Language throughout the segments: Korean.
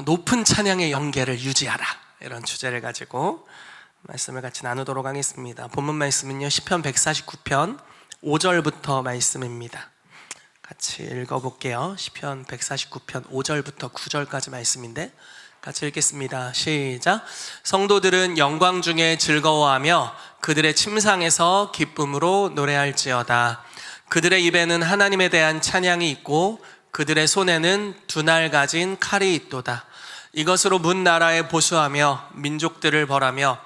높은 찬양의 영계를 유지하라, 이런 주제를 가지고 말씀을 같이 나누도록 하겠습니다. 본문 말씀은요, 시편 149편 5절부터 말씀입니다. 같이 읽어볼게요. 시편 149편 5절부터 9절까지 말씀인데 같이 읽겠습니다. 시작. 성도들은 영광 중에 즐거워하며 그들의 침상에서 기쁨으로 노래할지어다. 그들의 입에는 하나님에 대한 찬양이 있고 그들의 손에는 두 날 가진 칼이 있도다. 이것으로 문 나라에 보수하며 민족들을 벌하며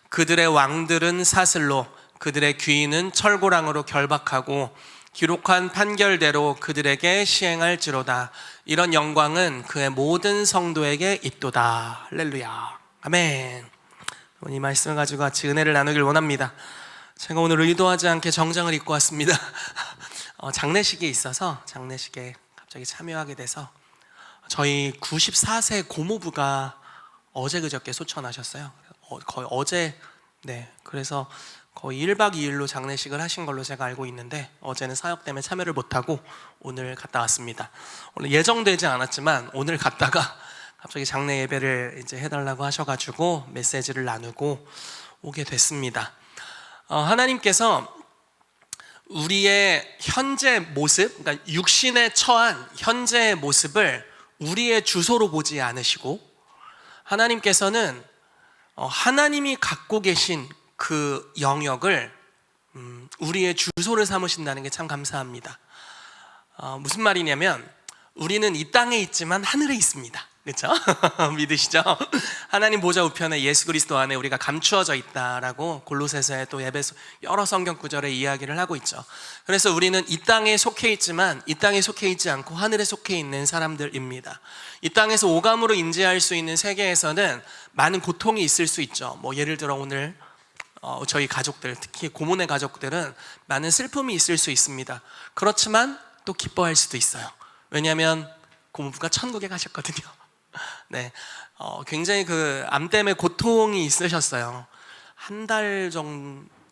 그들의 왕들은 사슬로 그들의 귀인은 철고랑으로 결박하고 기록한 판결대로 그들에게 시행할지로다. 이런 영광은 그의 모든 성도에게 있도다. 할렐루야. 아멘. 이 말씀을 가지고 같이 은혜를 나누길 원합니다. 제가 오늘 의도하지 않게 정장을 입고 왔습니다. 장례식이 있어서 장례식에 갑자기 참여하게 돼서 저희 94세 고모부가 어제 그저께 소천하셨어요. 거의 어제, 그래서 거의 1박 2일로 장례식을 하신 걸로 제가 알고 있는데 어제는 사역 때문에 참여를 못하고 오늘 갔다 왔습니다. 오늘 예정되지 않았지만 오늘 갔다가 갑자기 장례 예배를 이제 해달라고 하셔가지고 메시지를 나누고 오게 됐습니다. 하나님께서 우리의 현재 모습, 그러니까 육신에 처한 현재의 모습을 우리의 주소로 보지 않으시고 하나님께서는 하나님이 갖고 계신 그 영역을 우리의 주소를 삼으신다는 게 참 감사합니다. 무슨 말이냐면 우리는 이 땅에 있지만 하늘에 있습니다. 그렇죠? 믿으시죠? 하나님 보좌 우편에 예수 그리스도 안에 우리가 감추어져 있다라고 골로새서에 또 에베소 여러 성경 구절에 이야기를 하고 있죠. 그래서 우리는 이 땅에 속해 있지만 이 땅에 속해 있지 않고 하늘에 속해 있는 사람들입니다. 이 땅에서 오감으로 인지할 수 있는 세계에서는 많은 고통이 있을 수 있죠. 뭐 예를 들어 오늘 저희 가족들, 특히 고모네 가족들은 많은 슬픔이 있을 수 있습니다. 그렇지만 또 기뻐할 수도 있어요. 왜냐하면 고모부가 천국에 가셨거든요. 굉장히 그 암 때문에 고통이 있으셨어요. 한 달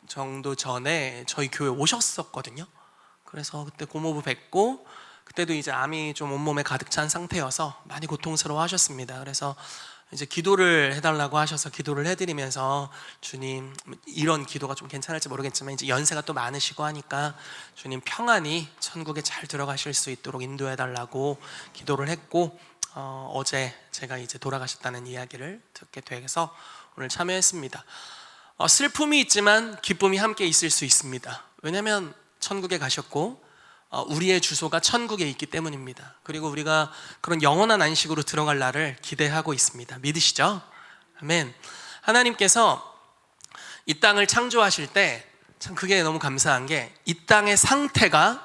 정도 전에 저희 교회 오셨었거든요. 그래서 그때 고모부 뵙고 그때도 이제 암이 좀 온몸에 가득 찬 상태여서 많이 고통스러워 하셨습니다. 그래서 이제 기도를 해달라고 하셔서 기도를 해드리면서 주님, 이런 기도가 좀 괜찮을지 모르겠지만 이제 연세가 또 많으시고 하니까 주님 평안히 천국에 잘 들어가실 수 있도록 인도해달라고 기도를 했고 어제 제가 이제 돌아가셨다는 이야기를 듣게 돼서 오늘 참여했습니다. 슬픔이 있지만 기쁨이 함께 있을 수 있습니다. 왜냐하면 천국에 가셨고 우리의 주소가 천국에 있기 때문입니다. 그리고 우리가 그런 영원한 안식으로 들어갈 날을 기대하고 있습니다. 믿으시죠? 아멘. 하나님께서 이 땅을 창조하실 때 참 그게 너무 감사한 게 이 땅의 상태가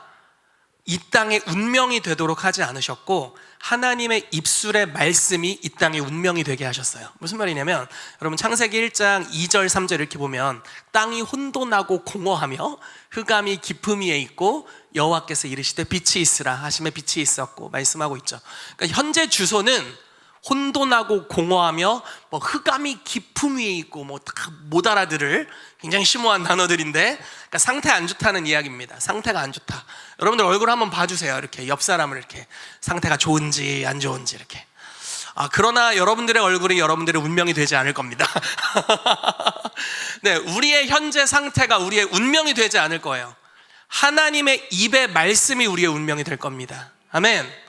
이 땅의 운명이 되도록 하지 않으셨고 하나님의 입술의 말씀이 이 땅의 운명이 되게 하셨어요. 무슨 말이냐면 여러분 창세기 1장 2절 3절 이렇게 보면 땅이 혼돈하고 공허하며 흑암이 깊음 위에 있고 여호와께서 이르시되 빛이 있으라 하심에 빛이 있었고 말씀하고 있죠. 그러니까 현재 주소는 혼돈하고 공허하며 뭐 흑암이 깊음 위에 있고 뭐 다 못 알아들을 굉장히 심오한 단어들인데 그러니까 상태 안 좋다는 이야기입니다. 상태가 안 좋다. 여러분들 얼굴 한번 봐주세요. 이렇게 옆 사람을 이렇게 상태가 좋은지 안 좋은지 이렇게. 그러나 여러분들의 얼굴이 여러분들의 운명이 되지 않을 겁니다. 우리의 현재 상태가 우리의 운명이 되지 않을 거예요. 하나님의 입의 말씀이 우리의 운명이 될 겁니다. 아멘.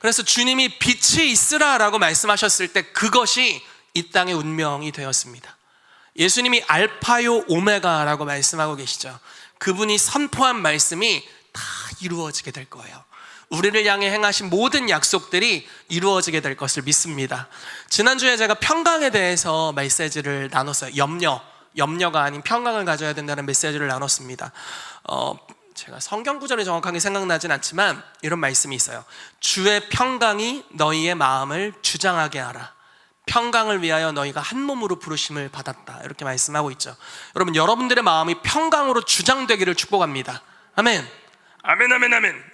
그래서 주님이 빛이 있으라 라고 말씀하셨을 때 그것이 이 땅의 운명이 되었습니다. 예수님이 알파요 오메가라고 말씀하고 계시죠. 그분이 선포한 말씀이 다 이루어지게 될 거예요. 우리를 향해 행하신 모든 약속들이 이루어지게 될 것을 믿습니다. 지난주에 제가 평강에 대해서 메시지를 나눴어요. 염려가 아닌 평강을 가져야 된다는 메시지를 나눴습니다. 제가 성경 구절이 정확하게 생각나진 않지만 이런 말씀이 있어요. 주의 평강이 너희의 마음을 주장하게 하라. 평강을 위하여 너희가 한 몸으로 부르심을 받았다. 이렇게 말씀하고 있죠. 여러분, 여러분들의 마음이 평강으로 주장되기를 축복합니다. 아멘. 아멘, 아멘, 아멘.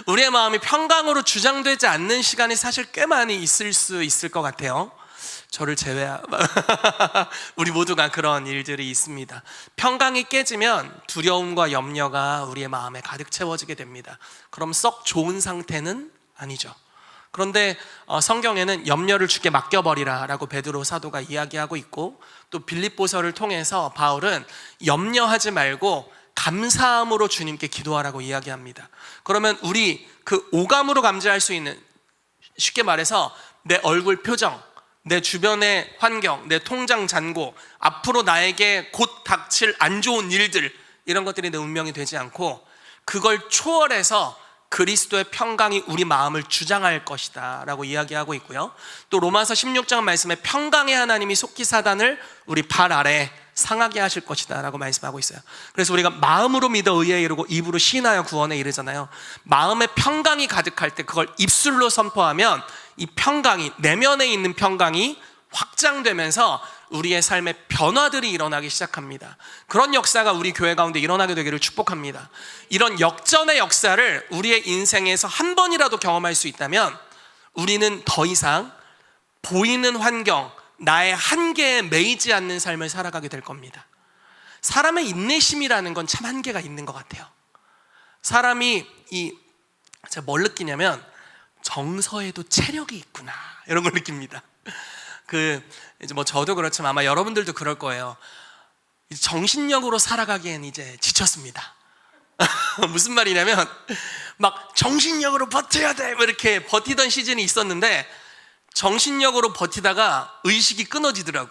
우리의 마음이 평강으로 주장되지 않는 시간이 사실 꽤 많이 있을 수 있을 것 같아요. 저를 제외하고 우리 모두가 그런 일들이 있습니다. 평강이 깨지면 두려움과 염려가 우리의 마음에 가득 채워지게 됩니다. 그럼 썩 좋은 상태는 아니죠. 그런데 성경에는 염려를 주께 맡겨버리라 라고 베드로 사도가 이야기하고 있고, 또 빌립보서를 통해서 바울은 염려하지 말고 감사함으로 주님께 기도하라고 이야기합니다. 그러면 우리 그 오감으로 감지할 수 있는, 쉽게 말해서 내 얼굴 표정, 내 주변의 환경, 내 통장 잔고, 앞으로 나에게 곧 닥칠 안 좋은 일들, 이런 것들이 내 운명이 되지 않고 그걸 초월해서 그리스도의 평강이 우리 마음을 주장할 것이다 라고 이야기하고 있고요. 또 로마서 16장 말씀에 평강의 하나님이 속히 사단을 우리 발 아래 상하게 하실 것이다 라고 말씀하고 있어요. 그래서 우리가 마음으로 믿어 의에 이르고 입으로 시인하여 구원에 이르잖아요. 마음에 평강이 가득할 때 그걸 입술로 선포하면 이 평강이, 내면에 있는 평강이 확장되면서 우리의 삶에 변화들이 일어나기 시작합니다. 그런 역사가 우리 교회 가운데 일어나게 되기를 축복합니다. 이런 역전의 역사를 우리의 인생에서 한 번이라도 경험할 수 있다면 우리는 더 이상 보이는 환경, 나의 한계에 매이지 않는 삶을 살아가게 될 겁니다. 사람의 인내심이라는 건 참 한계가 있는 것 같아요. 사람이 제가 뭘 느끼냐면 정서에도 체력이 있구나, 이런 걸 느낍니다. 이제 뭐 저도 그렇지만 아마 여러분들도 그럴 거예요. 정신력으로 살아가기엔 이제 지쳤습니다. 무슨 말이냐면 막 정신력으로 버텨야 돼, 뭐 이렇게 버티던 시즌이 있었는데 정신력으로 버티다가 의식이 끊어지더라고.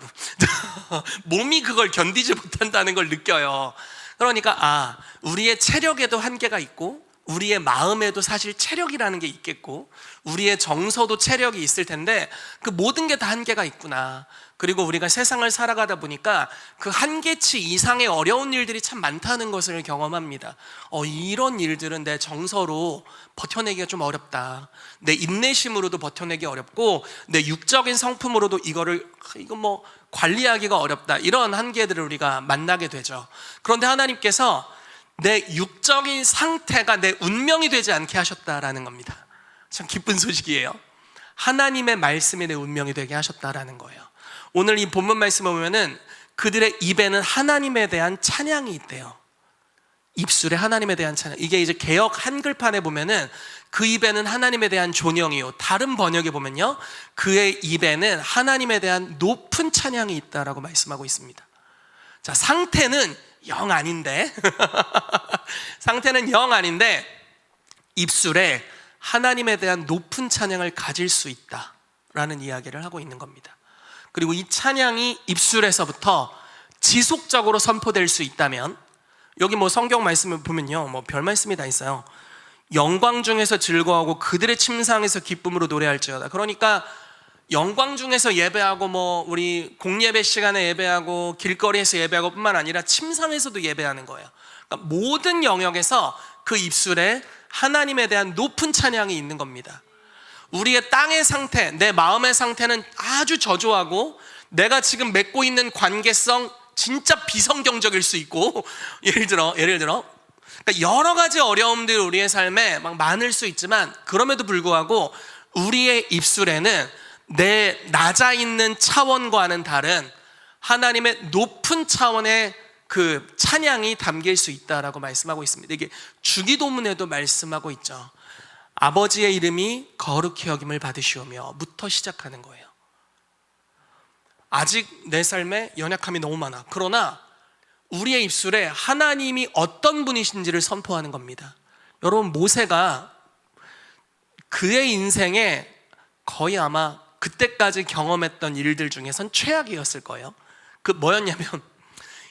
몸이 그걸 견디지 못한다는 걸 느껴요. 그러니까 우리의 체력에도 한계가 있고 우리의 마음에도 사실 체력이라는 게 있겠고 우리의 정서도 체력이 있을 텐데 그 모든 게 다 한계가 있구나. 그리고 우리가 세상을 살아가다 보니까 그 한계치 이상의 어려운 일들이 참 많다는 것을 경험합니다. 이런 일들은 내 정서로 버텨내기가 좀 어렵다. 내 인내심으로도 버텨내기 어렵고 내 육적인 성품으로도 이거 뭐 관리하기가 어렵다. 이런 한계들을 우리가 만나게 되죠. 그런데 하나님께서 내 육적인 상태가 내 운명이 되지 않게 하셨다라는 겁니다. 참 기쁜 소식이에요. 하나님의 말씀이 내 운명이 되게 하셨다라는 거예요. 오늘 이 본문 말씀을 보면은 그들의 입에는 하나님에 대한 찬양이 있대요. 입술에 하나님에 대한 찬양. 이게 이제 개역 한글판에 보면은 그 입에는 하나님에 대한 존영이요. 다른 번역에 보면요, 그의 입에는 하나님에 대한 높은 찬양이 있다라고 말씀하고 있습니다. 자, 상태는 영 아닌데 상태는 영 아닌데 입술에 하나님에 대한 높은 찬양을 가질 수 있다라는 이야기를 하고 있는 겁니다. 그리고 이 찬양이 입술에서부터 지속적으로 선포될 수 있다면, 여기 뭐 성경 말씀을 보면요, 뭐 별 말씀이 다 있어요. 영광 중에서 즐거워하고 그들의 침상에서 기쁨으로 노래할지어다. 그러니까 영광 중에서 예배하고 뭐 우리 공예배 시간에 예배하고 길거리에서 예배하고 뿐만 아니라 침상에서도 예배하는 거예요. 그러니까 모든 영역에서 그 입술에 하나님에 대한 높은 찬양이 있는 겁니다. 우리의 땅의 상태, 내 마음의 상태는 아주 저조하고 내가 지금 맺고 있는 관계성 진짜 비성경적일 수 있고 예를 들어 그러니까 여러 가지 어려움들이 우리의 삶에 막 많을 수 있지만 그럼에도 불구하고 우리의 입술에는 내 낮아 있는 차원과는 다른 하나님의 높은 차원의 그 찬양이 담길 수 있다라고 말씀하고 있습니다. 이게 주기도문에도 말씀하고 있죠. 아버지의 이름이 거룩히 여김을 받으시오며 부터 시작하는 거예요. 아직 내 삶에 연약함이 너무 많아. 그러나 우리의 입술에 하나님이 어떤 분이신지를 선포하는 겁니다. 여러분, 모세가 그의 인생에 거의 아마 그때까지 경험했던 일들 중에선 최악이었을 거예요. 그 뭐였냐면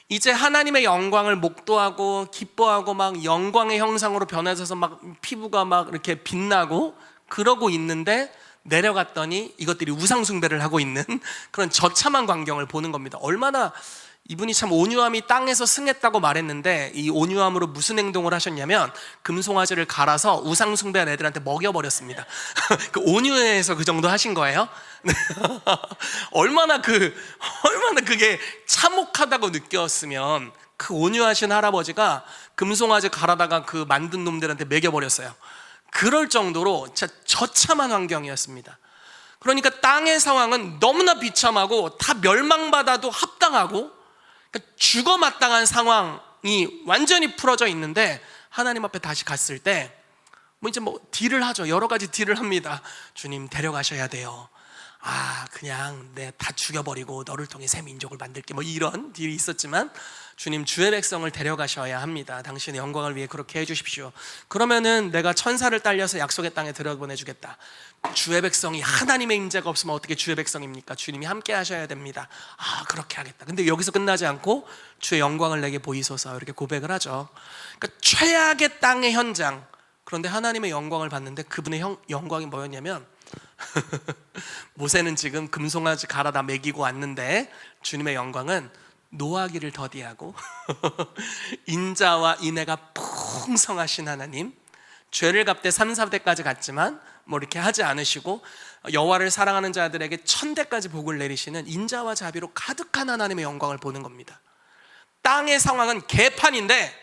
이제 하나님의 영광을 목도하고 기뻐하고 막 영광의 형상으로 변해져서 막 피부가 막 이렇게 빛나고 그러고 있는데 내려갔더니 이것들이 우상숭배를 하고 있는 그런 저참한 광경을 보는 겁니다. 얼마나 이분이 참 온유함이 땅에서 승했다고 말했는데 이 온유함으로 무슨 행동을 하셨냐면 금송아지를 갈아서 우상숭배한 애들한테 먹여버렸습니다. 그 온유해서 그 정도 하신 거예요? 얼마나 그게 참혹하다고 느꼈으면 그 온유하신 할아버지가 금송아지 갈아다가 그 만든 놈들한테 먹여버렸어요. 그럴 정도로 진짜 처참한 환경이었습니다. 그러니까 땅의 상황은 너무나 비참하고 다 멸망받아도 합당하고 죽어 마땅한 상황이 완전히 풀어져 있는데 하나님 앞에 다시 갔을 때 이제 딜을 하죠. 여러 가지 딜을 합니다. 주님 데려가셔야 돼요. 그냥 내 다 죽여버리고 너를 통해 새 민족을 만들게, 이런 딜이 있었지만 주님 주의 백성을 데려가셔야 합니다. 당신의 영광을 위해 그렇게 해주십시오. 그러면은 내가 천사를 딸려서 약속의 땅에 들여보내주겠다. 주의 백성이 하나님의 임재가 없으면 어떻게 주의 백성입니까? 주님이 함께 하셔야 됩니다. 그렇게 하겠다. 근데 여기서 끝나지 않고 주의 영광을 내게 보이소서 이렇게 고백을 하죠. 그러니까 최악의 땅의 현장, 그런데 하나님의 영광을 봤는데 그분의 영광이 뭐였냐면 모세는 지금 금송아지 갈아다 먹이고 왔는데 주님의 영광은 노하기를 더디하고 인자와 인애가 풍성하신 하나님, 죄를 갚되 3, 4대까지 갔지만 이렇게 하지 않으시고 여호와를 사랑하는 자들에게 1000대까지 복을 내리시는 인자와 자비로 가득한 하나님의 영광을 보는 겁니다. 땅의 상황은 개판인데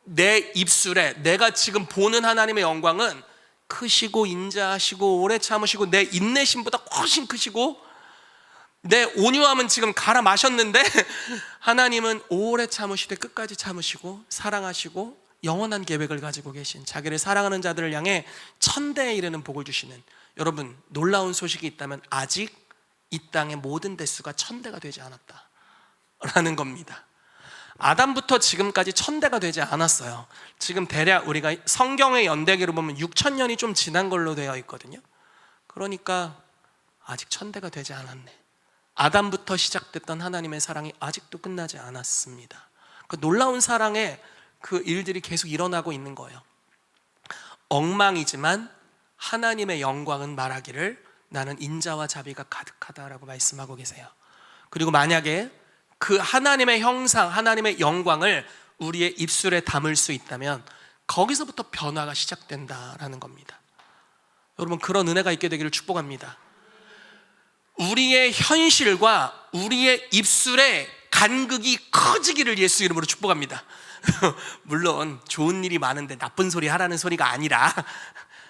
내 입술에 내가 지금 보는 하나님의 영광은 크시고 인자하시고 오래 참으시고 내 인내심보다 훨씬 크시고 내 온유함은 지금 갈아 마셨는데 하나님은 오래 참으시되 끝까지 참으시고 사랑하시고 영원한 계획을 가지고 계신, 자기를 사랑하는 자들을 향해 1000대에 이르는 복을 주시는, 여러분 놀라운 소식이 있다면 아직 이 땅의 모든 대수가 1000대가 되지 않았다라는 겁니다. 아담부터 지금까지 1000대가 되지 않았어요. 지금 대략 우리가 성경의 연대기로 보면 6000년이 좀 지난 걸로 되어 있거든요. 그러니까 아직 1000대가 되지 않았네. 아담부터 시작됐던 하나님의 사랑이 아직도 끝나지 않았습니다. 그 놀라운 사랑의 그 일들이 계속 일어나고 있는 거예요. 엉망이지만 하나님의 영광은 말하기를 나는 인자와 자비가 가득하다라고 말씀하고 계세요. 그리고 만약에 그 하나님의 형상, 하나님의 영광을 우리의 입술에 담을 수 있다면 거기서부터 변화가 시작된다라는 겁니다. 여러분 그런 은혜가 있게 되기를 축복합니다. 우리의 현실과 우리의 입술의 간극이 커지기를 예수 이름으로 축복합니다. 물론 좋은 일이 많은데 나쁜 소리 하라는 소리가 아니라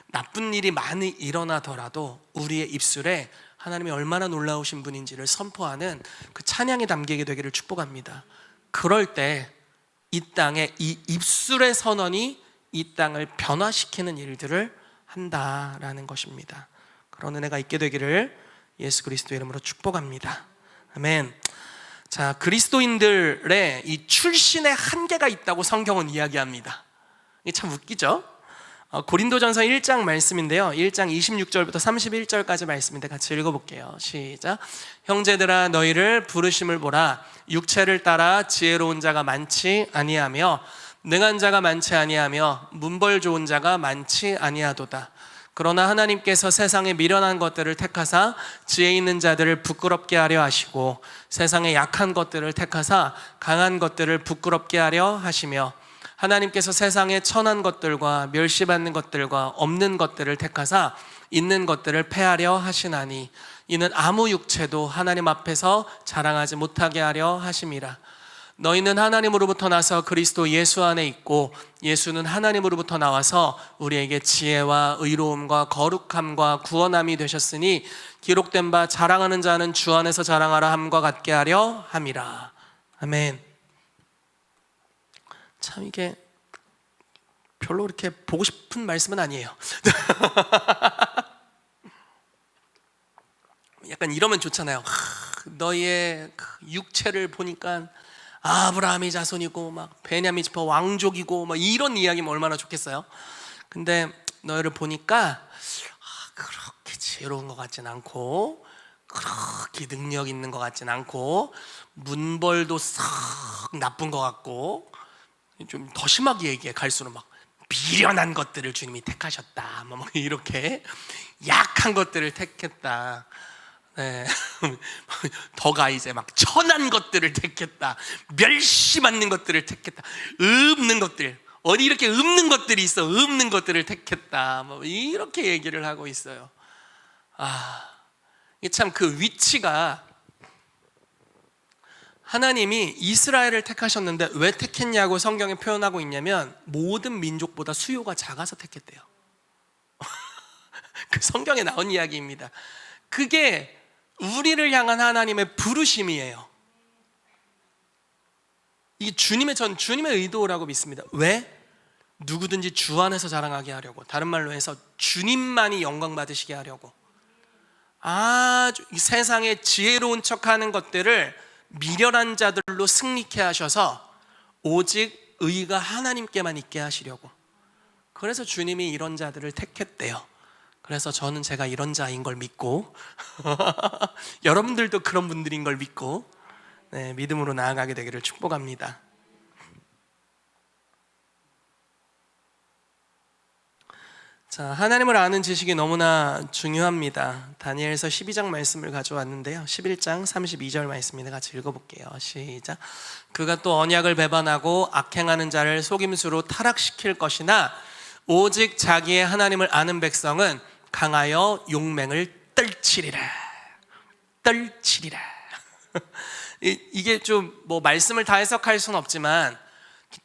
나쁜 일이 많이 일어나더라도 우리의 입술에 하나님이 얼마나 놀라우신 분인지를 선포하는 그 찬양이 담기게 되기를 축복합니다. 그럴 때 이 땅에 이 입술의 선언이 이 땅을 변화시키는 일들을 한다라는 것입니다. 그런 은혜가 있게 되기를 예수 그리스도 이름으로 축복합니다. 아멘. 자, 그리스도인들의 이 출신의 한계가 있다고 성경은 이야기합니다. 이게 참 웃기죠? 고린도전서 1장 말씀인데요, 1장 26절부터 31절까지 말씀인데 같이 읽어볼게요. 시작. 형제들아 너희를 부르심을 보라. 육체를 따라 지혜로운 자가 많지 아니하며 능한 자가 많지 아니하며 문벌 좋은 자가 많지 아니하도다. 그러나 하나님께서 세상에 미련한 것들을 택하사 지혜 있는 자들을 부끄럽게 하려 하시고 세상에 약한 것들을 택하사 강한 것들을 부끄럽게 하려 하시며 하나님께서 세상에 천한 것들과 멸시받는 것들과 없는 것들을 택하사 있는 것들을 패하려 하시나니 이는 아무 육체도 하나님 앞에서 자랑하지 못하게 하려 하심이라. 너희는 하나님으로부터 나서 그리스도 예수 안에 있고 예수는 하나님으로부터 나와서 우리에게 지혜와 의로움과 거룩함과 구원함이 되셨으니 기록된 바 자랑하는 자는 주 안에서 자랑하라 함과 같게 하려 함이라. 아멘. 참 이게 별로 그렇게 보고 싶은 말씀은 아니에요. 약간 이러면 좋잖아요. 너희의 육체를 보니까 아브라함이 자손이고 막 베냐민 지파 왕족이고 막 이런 이야기면 얼마나 좋겠어요. 근데 너희를 보니까 그렇게 지혜로운 것 같진 않고 그렇게 능력 있는 것 같진 않고 문벌도 썩 나쁜 것 같고, 좀 더 심하게 얘기해 갈수록 막 미련한 것들을 주님이 택하셨다, 뭐 이렇게 약한 것들을 택했다. 네. 더가 이제 막 천한 것들을 택했다, 멸시받는 것들을 택했다, 없는 것들, 어디 이렇게 없는 것들이 있어, 없는 것들을 택했다, 뭐 이렇게 얘기를 하고 있어요. 이게 참 그 위치가, 하나님이 이스라엘을 택하셨는데 왜 택했냐고 성경에 표현하고 있냐면 모든 민족보다 수요가 작아서 택했대요. 그 성경에 나온 이야기입니다. 그게 우리를 향한 하나님의 부르심이에요. 이게 주님의 의도라고 믿습니다. 왜? 누구든지 주 안에서 자랑하게 하려고, 다른 말로 해서 주님만이 영광 받으시게 하려고 아주 이 세상에 지혜로운 척하는 것들을 미련한 자들로 승리케 하셔서 오직 의가 하나님께만 있게 하시려고, 그래서 주님이 이런 자들을 택했대요. 그래서 저는 제가 이런 자인 걸 믿고 여러분들도 그런 분들인 걸 믿고 믿음으로 나아가게 되기를 축복합니다. 자, 하나님을 아는 지식이 너무나 중요합니다. 다니엘서 12장 말씀을 가져왔는데요, 11장 32절 말씀입니다. 같이 읽어볼게요. 시작. 그가 또 언약을 배반하고 악행하는 자를 속임수로 타락시킬 것이나 오직 자기의 하나님을 아는 백성은 강하여 용맹을 떨치리라. 떨치리라. 이게 좀 뭐 말씀을 다 해석할 수는 없지만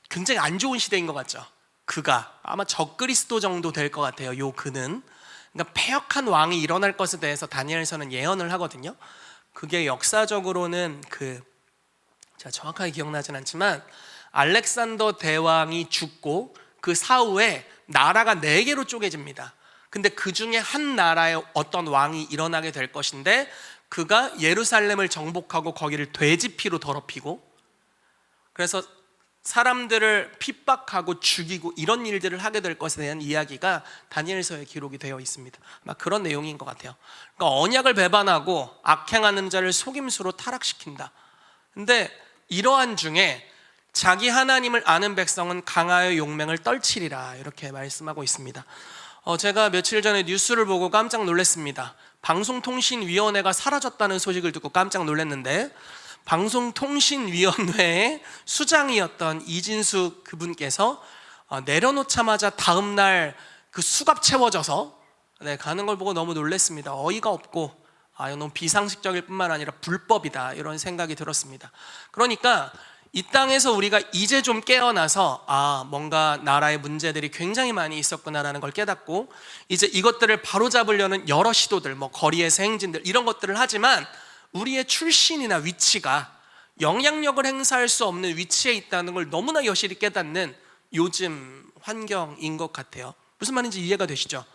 굉장히 안 좋은 시대인 것 같죠. 그가 아마 적그리스도 정도 될 것 같아요. 요 그는, 그러니까 패역한 왕이 일어날 것에 대해서 다니엘서는 예언을 하거든요. 그게 역사적으로는 제가 정확하게 기억나진 않지만 알렉산더 대왕이 죽고 그 사후에 나라가 4개로 쪼개집니다. 근데 그 중에 한 나라에 어떤 왕이 일어나게 될 것인데, 그가 예루살렘을 정복하고 거기를 돼지피로 더럽히고, 그래서 사람들을 핍박하고 죽이고 이런 일들을 하게 될 것에 대한 이야기가 다니엘서에 기록이 되어 있습니다. 막 그런 내용인 것 같아요. 그러니까 언약을 배반하고 악행하는 자를 속임수로 타락시킨다. 근데 이러한 중에 자기 하나님을 아는 백성은 강하여 용맹을 떨치리라, 이렇게 말씀하고 있습니다. 제가 며칠 전에 뉴스를 보고 깜짝 놀랐습니다. 방송통신위원회가 사라졌다는 소식을 듣고 깜짝 놀랐는데, 방송통신위원회의 수장이었던 이진수 그분께서 내려놓자마자 다음날 그 수갑 채워져서 가는 걸 보고 너무 놀랐습니다. 어이가 없고 너무 비상식적일 뿐만 아니라 불법이다, 이런 생각이 들었습니다. 그러니까 이 땅에서 우리가 이제 좀 깨어나서 뭔가 나라의 문제들이 굉장히 많이 있었구나라는 걸 깨닫고, 이제 이것들을 바로잡으려는 여러 시도들, 뭐 거리에서 행진들, 이런 것들을 하지만 우리의 출신이나 위치가 영향력을 행사할 수 없는 위치에 있다는 걸 너무나 여실히 깨닫는 요즘 환경인 것 같아요. 무슨 말인지 이해가 되시죠?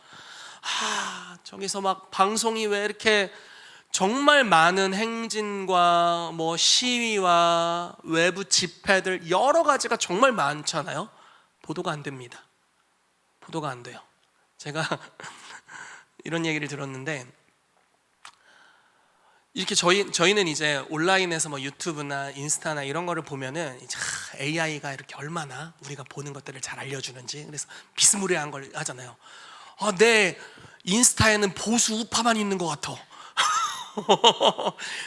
저기서 막 방송이 왜 이렇게 정말 많은 행진과 뭐 시위와 외부 집회들 여러 가지가 정말 많잖아요. 보도가 안 됩니다. 보도가 안 돼요. 제가 이런 얘기를 들었는데, 이렇게 저희는 이제 온라인에서 뭐 유튜브나 인스타나 이런 거를 보면은 AI가 이렇게 얼마나 우리가 보는 것들을 잘 알려주는지, 그래서 비스무리한 걸 하잖아요. 내 인스타에는 보수 우파만 있는 것 같아.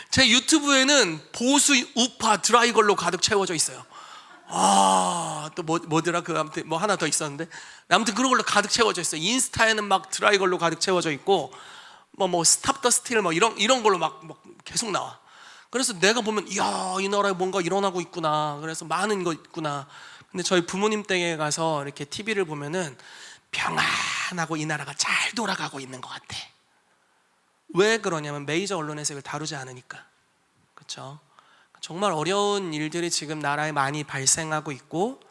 제 유튜브에는 보수 우파 드라이걸로 가득 채워져 있어요. 또 뭐더라? 아무튼 뭐 하나 더 있었는데, 아무튼 그런 걸로 가득 채워져 있어요. 인스타에는 막 드라이걸로 가득 채워져 있고, 뭐 스탑 더 스틸 뭐 이런 걸로 막 계속 나와. 그래서 내가 보면 이야, 이 나라에 뭔가 일어나고 있구나. 그래서 많은 거 있구나. 근데 저희 부모님 댁에 가서 이렇게 TV를 보면은 평안하고 이 나라가 잘 돌아가고 있는 것 같아. 왜 그러냐면 메이저 언론에서 이걸 다루지 않으니까. 그렇죠? 정말 어려운 일들이 지금 나라에 많이 발생하고 있고,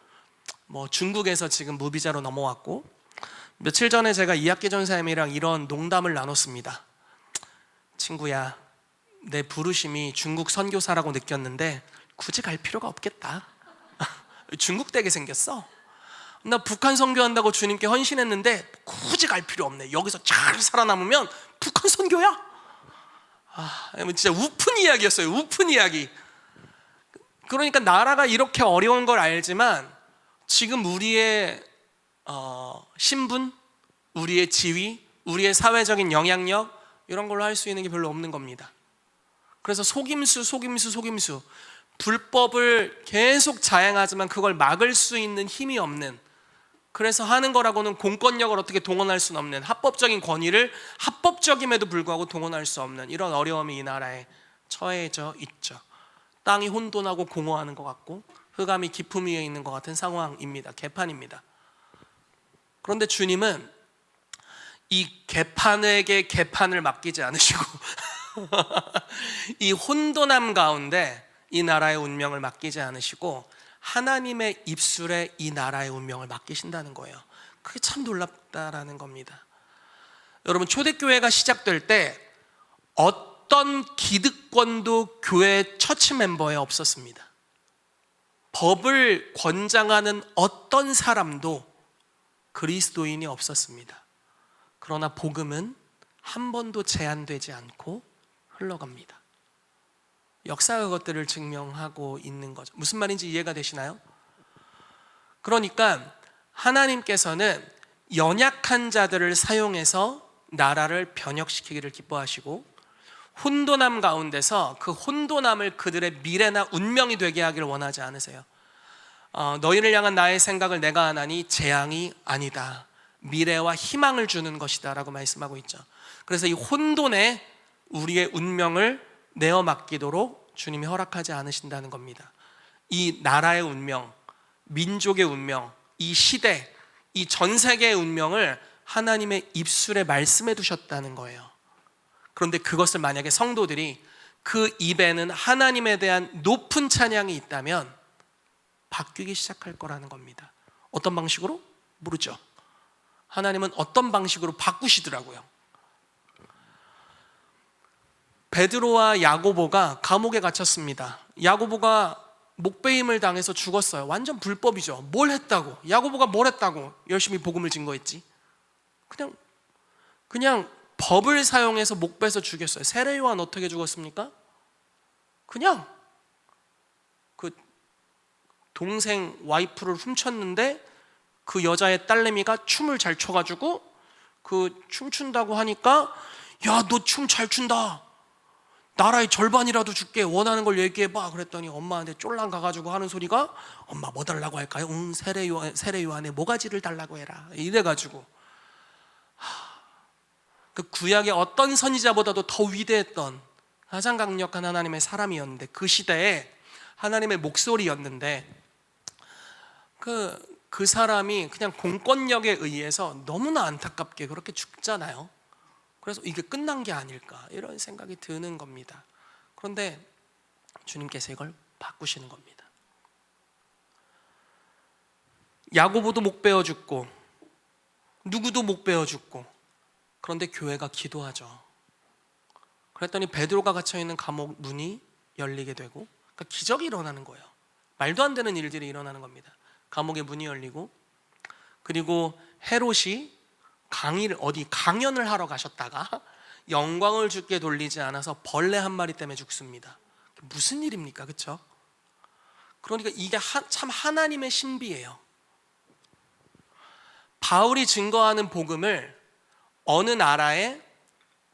뭐 중국에서 지금 무비자로 넘어왔고, 며칠 전에 제가 이학기 전사님이랑 이런 농담을 나눴습니다. 친구야, 내 부르심이 중국 선교사라고 느꼈는데 굳이 갈 필요가 없겠다. 중국 되게 생겼어. 나 북한 선교한다고 주님께 헌신했는데 굳이 갈 필요 없네. 여기서 잘 살아남으면 북한 선교야. 진짜 우픈 이야기였어요. 우픈 이야기. 그러니까 나라가 이렇게 어려운 걸 알지만 지금 우리의 신분, 우리의 지위, 우리의 사회적인 영향력, 이런 걸로 할 수 있는 게 별로 없는 겁니다. 그래서 속임수, 불법을 계속 자행하지만 그걸 막을 수 있는 힘이 없는, 그래서 하는 거라고는 공권력을 어떻게 동원할 수는 없는, 합법적인 권위를 합법적임에도 불구하고 동원할 수 없는 이런 어려움이 이 나라에 처해져 있죠. 땅이 혼돈하고 공허하는 것 같고 흑암이 깊음 위에 있는 것 같은 상황입니다. 개판입니다. 그런데 주님은 이 개판에게 개판을 맡기지 않으시고 이 혼돈함 가운데 이 나라의 운명을 맡기지 않으시고 하나님의 입술에 이 나라의 운명을 맡기신다는 거예요. 그게 참 놀랍다라는 겁니다. 여러분, 초대교회가 시작될 때 어떤 기득권도 교회 처치 멤버에 없었습니다. 법을 권장하는 어떤 사람도 그리스도인이 없었습니다. 그러나 복음은 한 번도 제한되지 않고 흘러갑니다. 역사가 그것들을 증명하고 있는 거죠. 무슨 말인지 이해가 되시나요? 그러니까 하나님께서는 연약한 자들을 사용해서 나라를 변혁시키기를 기뻐하시고, 혼돈함 가운데서 그 혼돈함을 그들의 미래나 운명이 되게 하기를 원하지 않으세요. 너희를 향한 나의 생각을 내가 하나니 재앙이 아니다, 미래와 희망을 주는 것이다 라고 말씀하고 있죠. 그래서 이 혼돈에 우리의 운명을 내어 맡기도록 주님이 허락하지 않으신다는 겁니다. 이 나라의 운명, 민족의 운명, 이 시대, 이 전 세계의 운명을 하나님의 입술에 말씀해 두셨다는 거예요. 그런데 그것을 만약에 성도들이 그 입에는 하나님에 대한 높은 찬양이 있다면 바뀌기 시작할 거라는 겁니다. 어떤 방식으로? 모르죠. 하나님은 어떤 방식으로 바꾸시더라고요. 베드로와 야고보가 감옥에 gat혔습니다. 야고보가 목베임을 당해서 죽었어요. 완전 불법이죠. 뭘 했다고? 야고보가 뭘 했다고 열심히 복음을 증거했지? 그냥 법을 사용해서 목 베서 죽였어요. 세례 요한 어떻게 죽었습니까? 그냥 그 동생 와이프를 훔쳤는데 그 여자의 딸내미가 춤을 잘 춰가지고 그 춤춘다고 하니까, 야, 너 춤 잘 춘다, 나라의 절반이라도 줄게, 원하는 걸 얘기해봐. 그랬더니 엄마한테 쫄랑 가가지고 하는 소리가, 엄마 뭐 달라고 할까요? 세례 요한의 모가지를 달라고 해라, 이래가지고 그 구약의 어떤 선지자보다도 더 위대했던 가장 강력한 하나님의 사람이었는데, 그 시대에 하나님의 목소리였는데, 그 사람이 그냥 공권력에 의해서 너무나 안타깝게 그렇게 죽잖아요. 그래서 이게 끝난 게 아닐까 이런 생각이 드는 겁니다. 그런데 주님께서 이걸 바꾸시는 겁니다. 야고보도 목 베어 죽고 누구도 목 베어 죽고, 그런데 교회가 기도하죠. 그랬더니 베드로가 갇혀있는 감옥 문이 열리게 되고, 그러니까 기적이 일어나는 거예요. 말도 안 되는 일들이 일어나는 겁니다. 감옥의 문이 열리고, 그리고 헤롯이 강연을 하러 가셨다가 영광을 주께 돌리지 않아서 벌레 한 마리 때문에 죽습니다. 무슨 일입니까? 그렇죠? 그러니까 이게 참 하나님의 신비예요. 바울이 증거하는 복음을 어느 나라의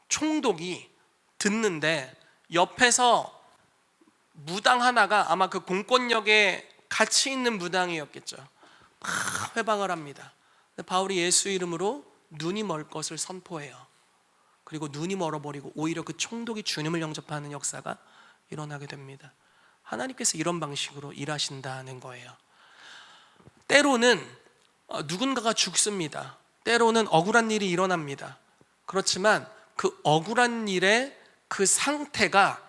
총독이 듣는데, 옆에서 무당 하나가, 아마 그 공권력에 같이 있는 무당이었겠죠, 막 회방을 합니다. 바울이 예수 이름으로 눈이 멀 것을 선포해요. 그리고 눈이 멀어버리고 오히려 그 총독이 주님을 영접하는 역사가 일어나게 됩니다. 하나님께서 이런 방식으로 일하신다는 거예요. 때로는 누군가가 죽습니다. 때로는 억울한 일이 일어납니다. 그렇지만 그 억울한 일의 그 상태가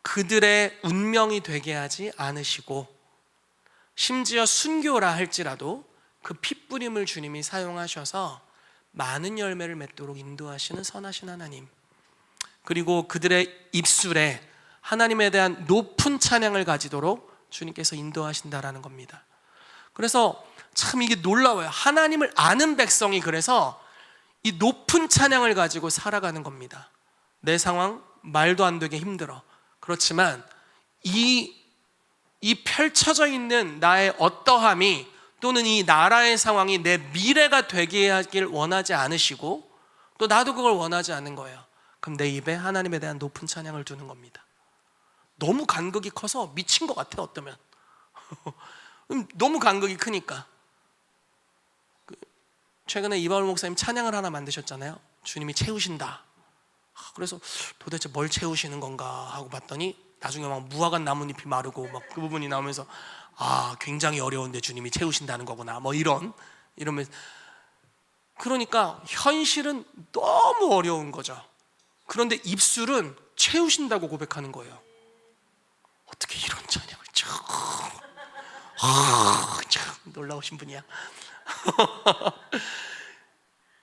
그들의 운명이 되게 하지 않으시고, 심지어 순교라 할지라도 그 핏부림을 주님이 사용하셔서 많은 열매를 맺도록 인도하시는 선하신 하나님, 그리고 그들의 입술에 하나님에 대한 높은 찬양을 가지도록 주님께서 인도하신다라는 겁니다. 그래서 참 이게 놀라워요. 하나님을 아는 백성이 그래서 이 높은 찬양을 가지고 살아가는 겁니다. 내 상황 말도 안 되게 힘들어. 그렇지만 이 펼쳐져 있는 나의 어떠함이, 또는 이 나라의 상황이 내 미래가 되게 하길 원하지 않으시고, 또 나도 그걸 원하지 않는 거예요. 그럼 내 입에 하나님에 대한 높은 찬양을 두는 겁니다. 너무 간극이 커서 미친 것 같아요, 어쩌면. 너무 간극이 크니까. 최근에 이바울 목사님 찬양을 하나 만드셨잖아요. 주님이 채우신다. 그래서 도대체 뭘 채우시는 건가 하고 봤더니 나중에 막 무화과 나뭇잎이 마르고 막 그 부분이 나오면서, 굉장히 어려운데 주님이 채우신다는 거구나, 뭐 이러면서. 그러니까 현실은 너무 어려운 거죠. 그런데 입술은 채우신다고 고백하는 거예요. 어떻게 이런 찬양을 참 놀라우신 분이야.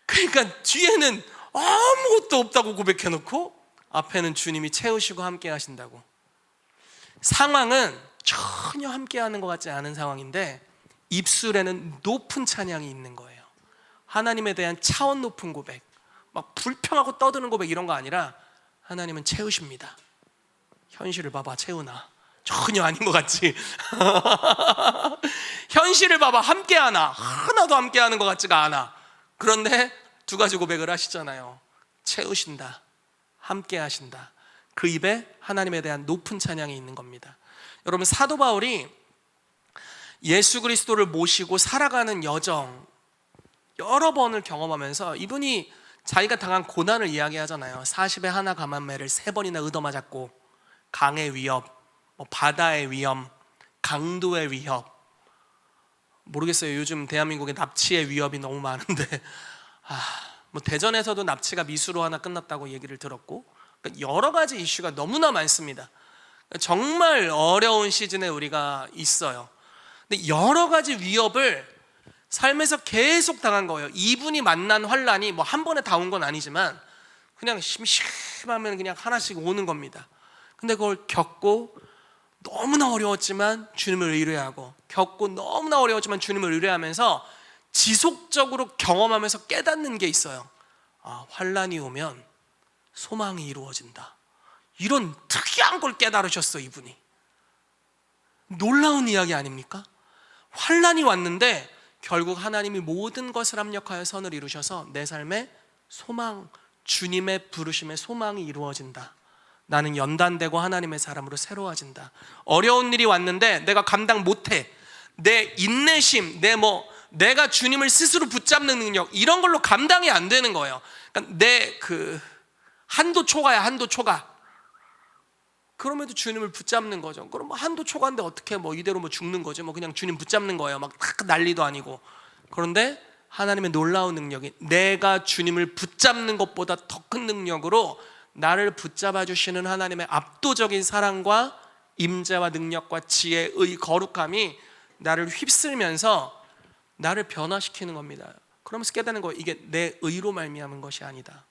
그러니까 뒤에는 아무것도 없다고 고백해놓고 앞에는 주님이 채우시고 함께 하신다고. 상황은 전혀 함께하는 것 같지 않은 상황인데 입술에는 높은 찬양이 있는 거예요. 하나님에 대한 차원 높은 고백, 막 불평하고 떠드는 고백 이런 거 아니라 하나님은 채우십니다. 현실을 봐봐, 채우나? 전혀 아닌 것 같지? 현실을 봐봐, 함께하나? 하나도 함께하는 것 같지가 않아. 그런데 두 가지 고백을 하시잖아요. 채우신다, 함께하신다. 그 입에 하나님에 대한 높은 찬양이 있는 겁니다. 여러분, 사도 바울이 예수 그리스도를 모시고 살아가는 여정 여러 번을 경험하면서 이분이 자기가 당한 고난을 이야기하잖아요. 40에 하나 감한매를 3번이나 얻어맞았고, 강의 위협, 바다의 위험, 강도의 위협. 모르겠어요. 요즘 대한민국에 납치의 위협이 너무 많은데 대전에서도 납치가 미수로 하나 끝났다고 얘기를 들었고, 여러 가지 이슈가 너무나 많습니다. 정말 어려운 시즌에 우리가 있어요. 근데 여러 가지 위협을 삶에서 계속 당한 거예요. 이분이 만난 환란이 한 번에 다 온 건 아니지만 그냥 심심하면 그냥 하나씩 오는 겁니다. 근데 그걸 겪고 너무나 어려웠지만 주님을 의뢰하고, 겪고 너무나 어려웠지만 주님을 의뢰하면서 지속적으로 경험하면서 깨닫는 게 있어요. 환란이 오면 소망이 이루어진다. 이런 특이한 걸 깨달으셨어, 이분이. 놀라운 이야기 아닙니까? 환란이 왔는데 결국 하나님이 모든 것을 합력하여 선을 이루셔서 내 삶에 소망, 주님의 부르심의 소망이 이루어진다. 나는 연단되고 하나님의 사람으로 새로워진다. 어려운 일이 왔는데 내가 감당 못해. 내 인내심, 내가 주님을 스스로 붙잡는 능력, 이런 걸로 감당이 안 되는 거예요. 그러니까 내 한도 초과야, 한도 초과. 그럼에도 주님을 붙잡는 거죠. 그럼 한도 초과인데 어떻게 이대로 죽는 거지? 그냥 주님 붙잡는 거예요. 막 난리도 아니고. 그런데 하나님의 놀라운 능력이 내가 주님을 붙잡는 것보다 더 큰 능력으로 나를 붙잡아 주시는 하나님의 압도적인 사랑과 임재와 능력과 지혜의 거룩함이 나를 휩쓸면서 나를 변화시키는 겁니다. 그러면서 깨닫는 거예요. 이게 내 의로 말미암은 것이 아니다.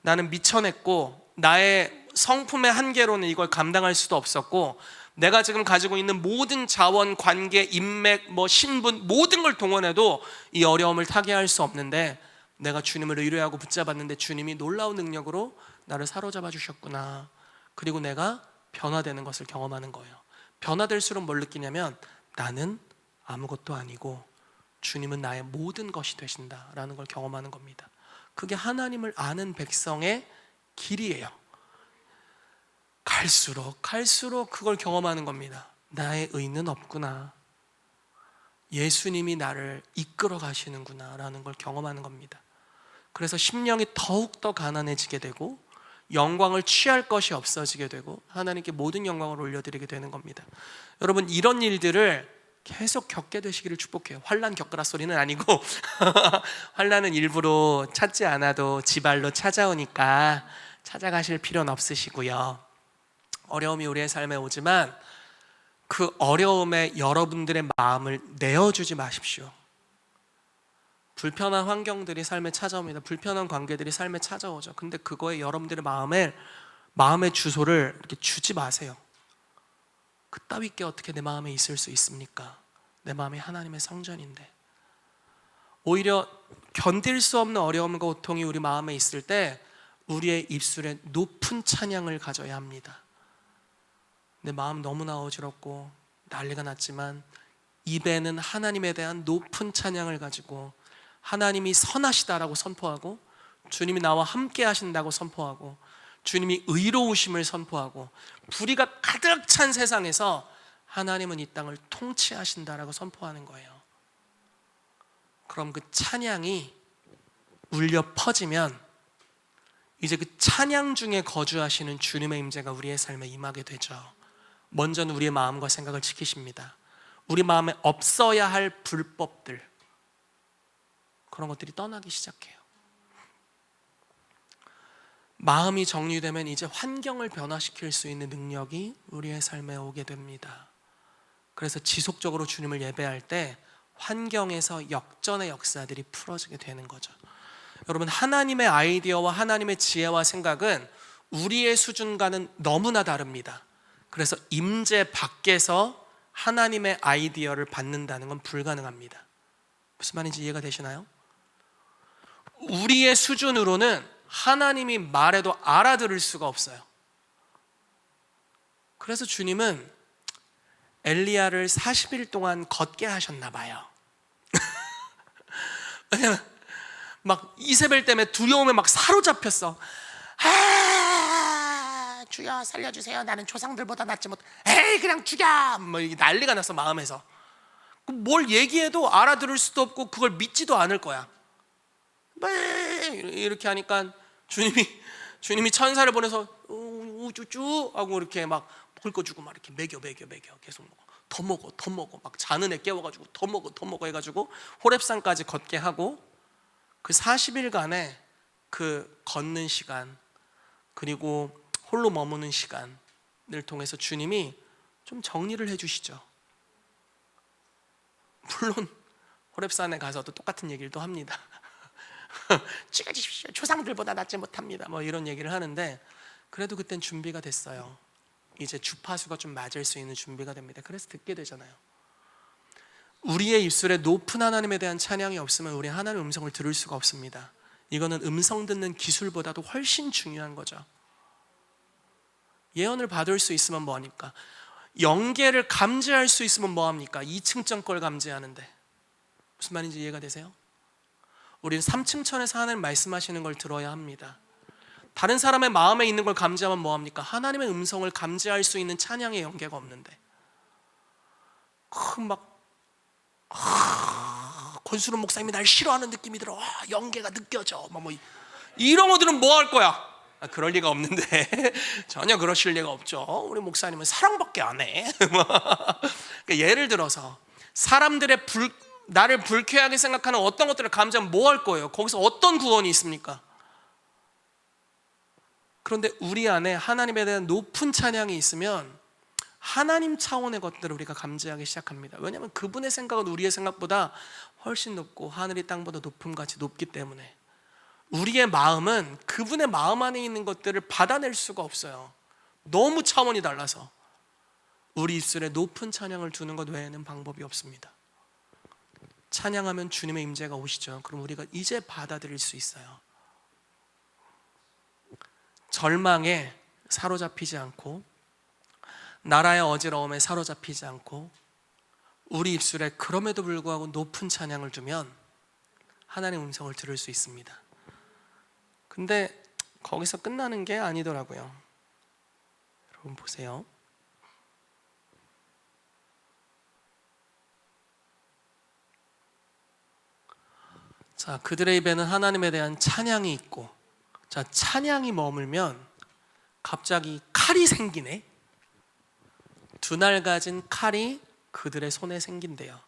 나는 미쳐냈고 나의 성품의 한계로는 이걸 감당할 수도 없었고, 내가 지금 가지고 있는 모든 자원, 관계, 인맥, 신분, 모든 걸 동원해도 이 어려움을 타개할 수 없는데 내가 주님을 의뢰하고 붙잡았는데 주님이 놀라운 능력으로 나를 사로잡아 주셨구나. 그리고 내가 변화되는 것을 경험하는 거예요. 변화될수록 뭘 느끼냐면 나는 아무것도 아니고 주님은 나의 모든 것이 되신다라는 걸 경험하는 겁니다. 그게 하나님을 아는 백성의 길이에요. 갈수록 그걸 경험하는 겁니다. 나의 의는 없구나. 예수님이 나를 이끌어 가시는구나 라는 걸 경험하는 겁니다. 그래서 심령이 더욱더 가난해지게 되고 영광을 취할 것이 없어지게 되고 하나님께 모든 영광을 올려드리게 되는 겁니다. 여러분, 이런 일들을 계속 겪게 되시기를 축복해요. 환난 겪으라 소리는 아니고 환난은 일부러 찾지 않아도 지발로 찾아오니까 찾아가실 필요는 없으시고요. 어려움이 우리의 삶에 오지만 그 어려움에 여러분들의 마음을 내어주지 마십시오. 불편한 환경들이 삶에 찾아옵니다. 불편한 관계들이 삶에 찾아오죠. 근데 그거에 여러분들의 마음의 주소를 이렇게 주지 마세요. 그따위 게 어떻게 내 마음에 있을 수 있습니까? 내 마음이 하나님의 성전인데. 오히려 견딜 수 없는 어려움과 고통이 우리 마음에 있을 때 우리의 입술에 높은 찬양을 가져야 합니다. 내 마음 너무나 어지럽고 난리가 났지만 입에는 하나님에 대한 높은 찬양을 가지고 하나님이 선하시다라고 선포하고, 주님이 나와 함께 하신다고 선포하고, 주님이 의로우심을 선포하고, 불의가 가득 찬 세상에서 하나님은 이 땅을 통치하신다라고 선포하는 거예요. 그럼 그 찬양이 울려 퍼지면 이제 그 찬양 중에 거주하시는 주님의 임재가 우리의 삶에 임하게 되죠. 먼저는 우리의 마음과 생각을 지키십니다. 우리 마음에 없어야 할 불법들, 그런 것들이 떠나기 시작해요. 마음이 정리되면 이제 환경을 변화시킬 수 있는 능력이 우리의 삶에 오게 됩니다. 그래서 지속적으로 주님을 예배할 때 환경에서 역전의 역사들이 풀어지게 되는 거죠. 여러분, 하나님의 아이디어와 하나님의 지혜와 생각은 우리의 수준과는 너무나 다릅니다. 그래서 임재 밖에서 하나님의 아이디어를 받는다는 건 불가능합니다. 무슨 말인지 이해가 되시나요? 우리의 수준으로는 하나님이 말해도 알아들을 수가 없어요. 그래서 주님은 엘리야를 40일 동안 걷게 하셨나 봐요. 왜냐면 막 이세벨 때문에 두려움에 막 사로잡혔어. 주여 살려주세요. 나는 조상들보다 낫지 못. 에이 그냥 죽여. 뭐 이게 난리가 났어 마음에서. 뭘 얘기해도 알아들을 수도 없고 그걸 믿지도 않을 거야. 이렇게 하니까 주님이 천사를 보내서 우쭈쭈 하고 이렇게 막 긁어주고 막 이렇게 먹여 계속 먹어 더 먹어 막 자는 애 깨워가지고 더 먹어 해가지고 호렙산까지 걷게 하고 그 40일간의 그 걷는 시간 그리고 홀로 머무는 시간을 통해서 주님이 좀 정리를 해주시죠. 물론 호렙산에 가서도 똑같은 얘기를 또 합니다. 죽여주십시오. 조상들보다 낫지 못합니다. 뭐 이런 얘기를 하는데 그래도 그땐 준비가 됐어요. 이제 주파수가 좀 맞을 수 있는 준비가 됩니다. 그래서 듣게 되잖아요. 우리의 입술에 높은 하나님에 대한 찬양이 없으면 우리 하나님의 음성을 들을 수가 없습니다. 이거는 음성 듣는 기술보다도 훨씬 중요한 거죠. 예언을 받을 수 있으면 뭐합니까? 영계를 감지할 수 있으면 뭐합니까? 2층 걸 감지하는데 무슨 말인지 이해가 되세요? 우리는 3층 천에서 하나님 말씀하시는 걸 들어야 합니다. 다른 사람의 마음에 있는 걸 감지하면 뭐합니까? 하나님의 음성을 감지할 수 있는 찬양의 영계가 없는데 권수름 목사님이 날 싫어하는 느낌이 들어. 영계가 느껴져. 뭐 이런 것들은 뭐 할 거야? 그럴 리가 없는데 전혀 그러실 리가 없죠. 우리 목사님은 사랑밖에 안 해. 그러니까 예를 들어서 사람들의 나를 불쾌하게 생각하는 어떤 것들을 감지하면 뭐 할 거예요? 거기서 어떤 구원이 있습니까? 그런데 우리 안에 하나님에 대한 높은 찬양이 있으면 하나님 차원의 것들을 우리가 감지하기 시작합니다. 왜냐하면 그분의 생각은 우리의 생각보다 훨씬 높고 하늘이 땅보다 높음같이 높기 때문에 우리의 마음은 그분의 마음 안에 있는 것들을 받아낼 수가 없어요. 너무 차원이 달라서 우리 입술에 높은 찬양을 두는 것 외에는 방법이 없습니다. 찬양하면 주님의 임재가 오시죠. 그럼 우리가 이제 받아들일 수 있어요. 절망에 사로잡히지 않고 나라의 어지러움에 사로잡히지 않고 우리 입술에 그럼에도 불구하고 높은 찬양을 두면 하나님의 음성을 들을 수 있습니다. 근데 거기서 끝나는 게 아니더라고요. 여러분 보세요. 자, 그들의 입에는 하나님에 대한 찬양이 있고, 자, 찬양이 머물면 갑자기 칼이 생기네. 두 날 가진 칼이 그들의 손에 생긴대요.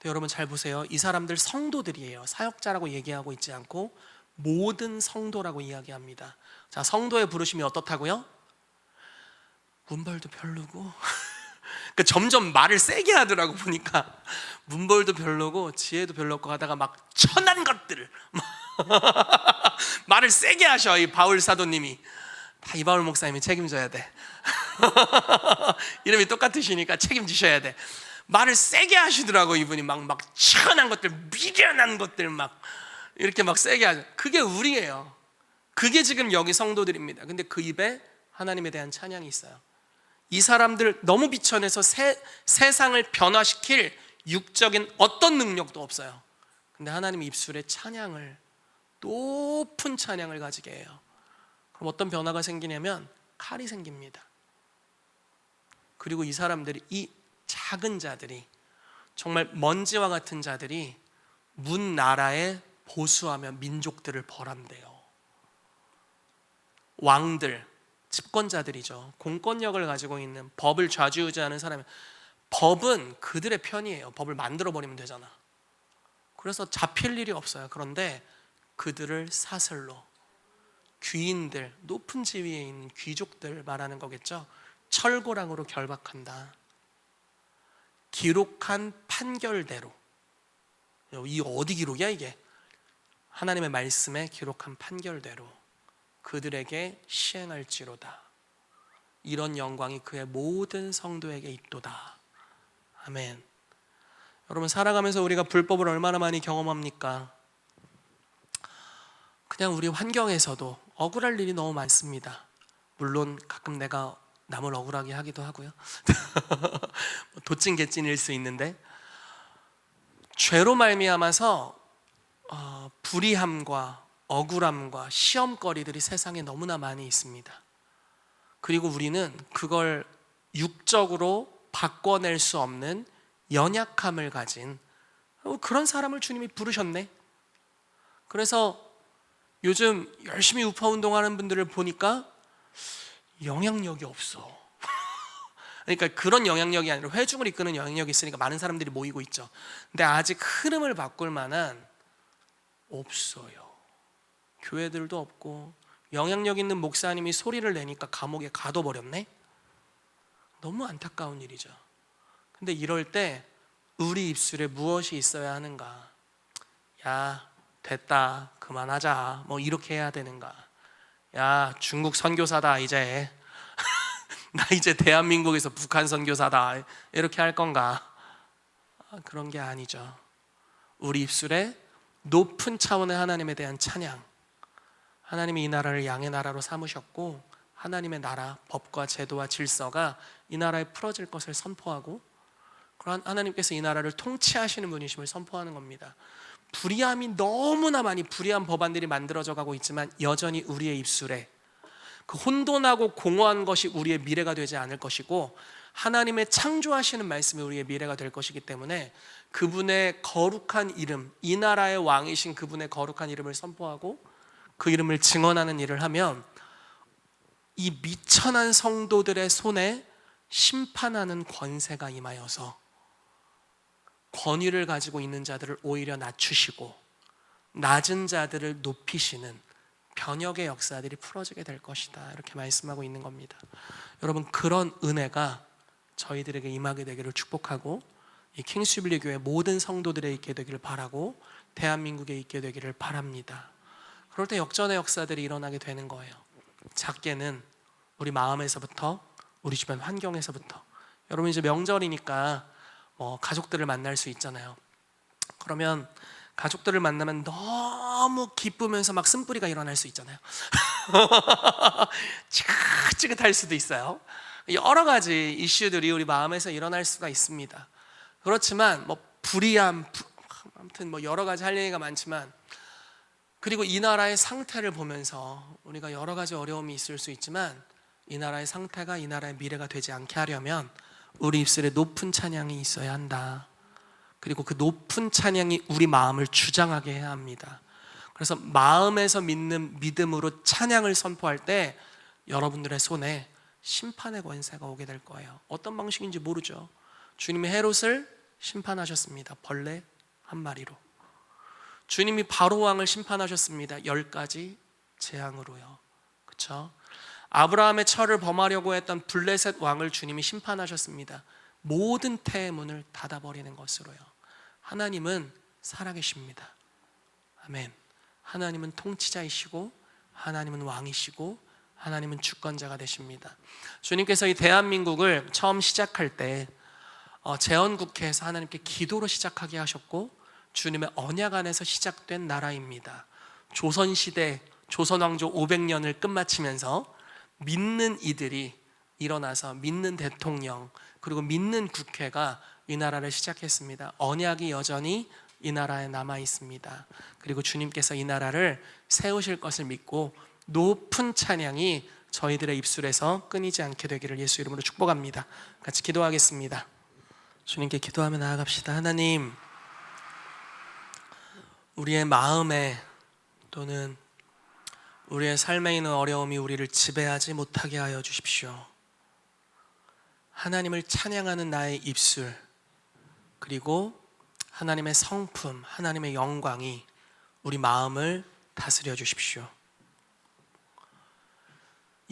여러분 잘 보세요. 이 사람들 성도들이에요. 사역자라고 얘기하고 있지 않고 모든 성도라고 이야기합니다. 자, 성도의 부르심이 어떻다고요? 문벌도 별로고 그러니까 점점 말을 세게 하더라고. 보니까 문벌도 별로고 지혜도 별로고 하다가 막 천한 것들 말을 세게 하셔. 이 바울 사도님이 다 이바울 목사님이 책임져야 돼. 이름이 똑같으시니까 책임지셔야 돼. 말을 세게 하시더라고. 이분이 막 천한 것들, 미련한 것들 막 이렇게 막 세게 하죠. 그게 우리예요. 그게 지금 여기 성도들입니다. 근데 그 입에 하나님에 대한 찬양이 있어요. 이 사람들 너무 비천해서 세상을 변화시킬 육적인 어떤 능력도 없어요. 근데 하나님의 입술에 찬양을, 높은 찬양을 가지게 해요. 그럼 어떤 변화가 생기냐면 칼이 생깁니다. 그리고 이 사람들이, 이 작은 자들이, 정말 먼지와 같은 자들이 문 나라에 보수하며 민족들을 벌한대요. 왕들, 집권자들이죠. 공권력을 가지고 있는, 법을 좌지우지하는 사람이, 법은 그들의 편이에요. 법을 만들어버리면 되잖아. 그래서 잡힐 일이 없어요. 그런데 그들을 사슬로, 귀인들, 높은 지위에 있는 귀족들 말하는 거겠죠. 철고랑으로 결박한다. 기록한 판결대로, 이 어디 기록이야 이게? 하나님의 말씀에 기록한 판결대로 그들에게 시행할지로다. 이런 영광이 그의 모든 성도에게 있도다. 아멘. 여러분, 살아가면서 우리가 불법을 얼마나 많이 경험합니까? 그냥 우리 환경에서도 억울할 일이 너무 많습니다. 물론 가끔 내가 남을 억울하게 하기도 하고요. 도찐 개찐일 수 있는데, 죄로 말미암아서 불의함과 억울함과 시험거리들이 세상에 너무나 많이 있습니다. 그리고 우리는 그걸 육적으로 바꿔낼 수 없는 연약함을 가진 그런 사람을 주님이 부르셨네. 그래서 요즘 열심히 우파 운동하는 분들을 보니까 영향력이 없어. 그러니까 그런 영향력이 아니라 회중을 이끄는 영향력이 있으니까 많은 사람들이 모이고 있죠. 근데 아직 흐름을 바꿀 만한 없어요. 교회들도 없고, 영향력 있는 목사님이 소리를 내니까 감옥에 가둬버렸네. 너무 안타까운 일이죠. 근데 이럴 때 우리 입술에 무엇이 있어야 하는가? 야, 됐다, 그만하자, 뭐 이렇게 해야 되는가? 야, 중국 선교사다 이제. 나 이제 대한민국에서 북한 선교사다, 이렇게 할 건가? 그런 게 아니죠. 우리 입술에 높은 차원의 하나님에 대한 찬양, 하나님이 이 나라를 양의 나라로 삼으셨고 하나님의 나라, 법과 제도와 질서가 이 나라에 풀어질 것을 선포하고, 그러한 하나님께서 이 나라를 통치하시는 분이심을 선포하는 겁니다. 불의함이 너무나 많이, 불의한 법안들이 만들어져 가고 있지만 여전히 우리의 입술에 그 혼돈하고 공허한 것이 우리의 미래가 되지 않을 것이고, 하나님의 창조하시는 말씀이 우리의 미래가 될 것이기 때문에 그분의 거룩한 이름, 이 나라의 왕이신 그분의 거룩한 이름을 선포하고 그 이름을 증언하는 일을 하면 이 미천한 성도들의 손에 심판하는 권세가 임하여서 권위를 가지고 있는 자들을 오히려 낮추시고 낮은 자들을 높이시는 변혁의 역사들이 풀어지게 될 것이다, 이렇게 말씀하고 있는 겁니다. 여러분, 그런 은혜가 저희들에게 임하게 되기를 축복하고, 이 킹스주빌리 교회 모든 성도들에 있게 되기를 바라고, 대한민국에 있게 되기를 바랍니다. 그럴 때 역전의 역사들이 일어나게 되는 거예요. 작게는 우리 마음에서부터, 우리 주변 환경에서부터. 여러분, 이제 명절이니까 가족들을 만날 수 있잖아요. 그러면 가족들을 만나면 너무 기쁘면서 막 쓴뿌리가 일어날 수 있잖아요. 지긋지긋할 수도 있어요. 여러 가지 이슈들이 우리 마음에서 일어날 수가 있습니다. 그렇지만 불의함, 아무튼 여러 가지 할 얘기가 많지만, 그리고 이 나라의 상태를 보면서 우리가 여러 가지 어려움이 있을 수 있지만, 이 나라의 상태가 이 나라의 미래가 되지 않게 하려면 우리 입술에 높은 찬양이 있어야 한다. 그리고 그 높은 찬양이 우리 마음을 주장하게 해야 합니다. 그래서 마음에서 믿는 믿음으로 찬양을 선포할 때 여러분들의 손에 심판의 권세가 오게 될 거예요. 어떤 방식인지 모르죠. 주님이 헤롯을 심판하셨습니다. 벌레 한 마리로. 주님이 바로 왕을 심판하셨습니다. 10가지 재앙으로요. 그렇죠? 아브라함의 철을 범하려고 했던 블레셋 왕을 주님이 심판하셨습니다. 모든 태의 문을 닫아버리는 것으로요. 하나님은 살아계십니다. 아멘. 하나님은 통치자이시고, 하나님은 왕이시고, 하나님은 주권자가 되십니다. 주님께서 이 대한민국을 처음 시작할 때 재헌국회에서 하나님께 기도로 시작하게 하셨고, 주님의 언약 안에서 시작된 나라입니다. 조선시대, 조선왕조 500년을 끝마치면서 믿는 이들이 일어나서 믿는 대통령, 그리고 믿는 국회가 이 나라를 시작했습니다. 언약이 여전히 이 나라에 남아 있습니다. 그리고 주님께서 이 나라를 세우실 것을 믿고 높은 찬양이 저희들의 입술에서 끊이지 않게 되기를 예수 이름으로 축복합니다. 같이 기도하겠습니다. 주님께 기도하며 나아갑시다. 하나님, 우리의 마음에 또는 우리의 삶에 있는 어려움이 우리를 지배하지 못하게 하여 주십시오. 하나님을 찬양하는 나의 입술, 그리고 하나님의 성품, 하나님의 영광이 우리 마음을 다스려 주십시오.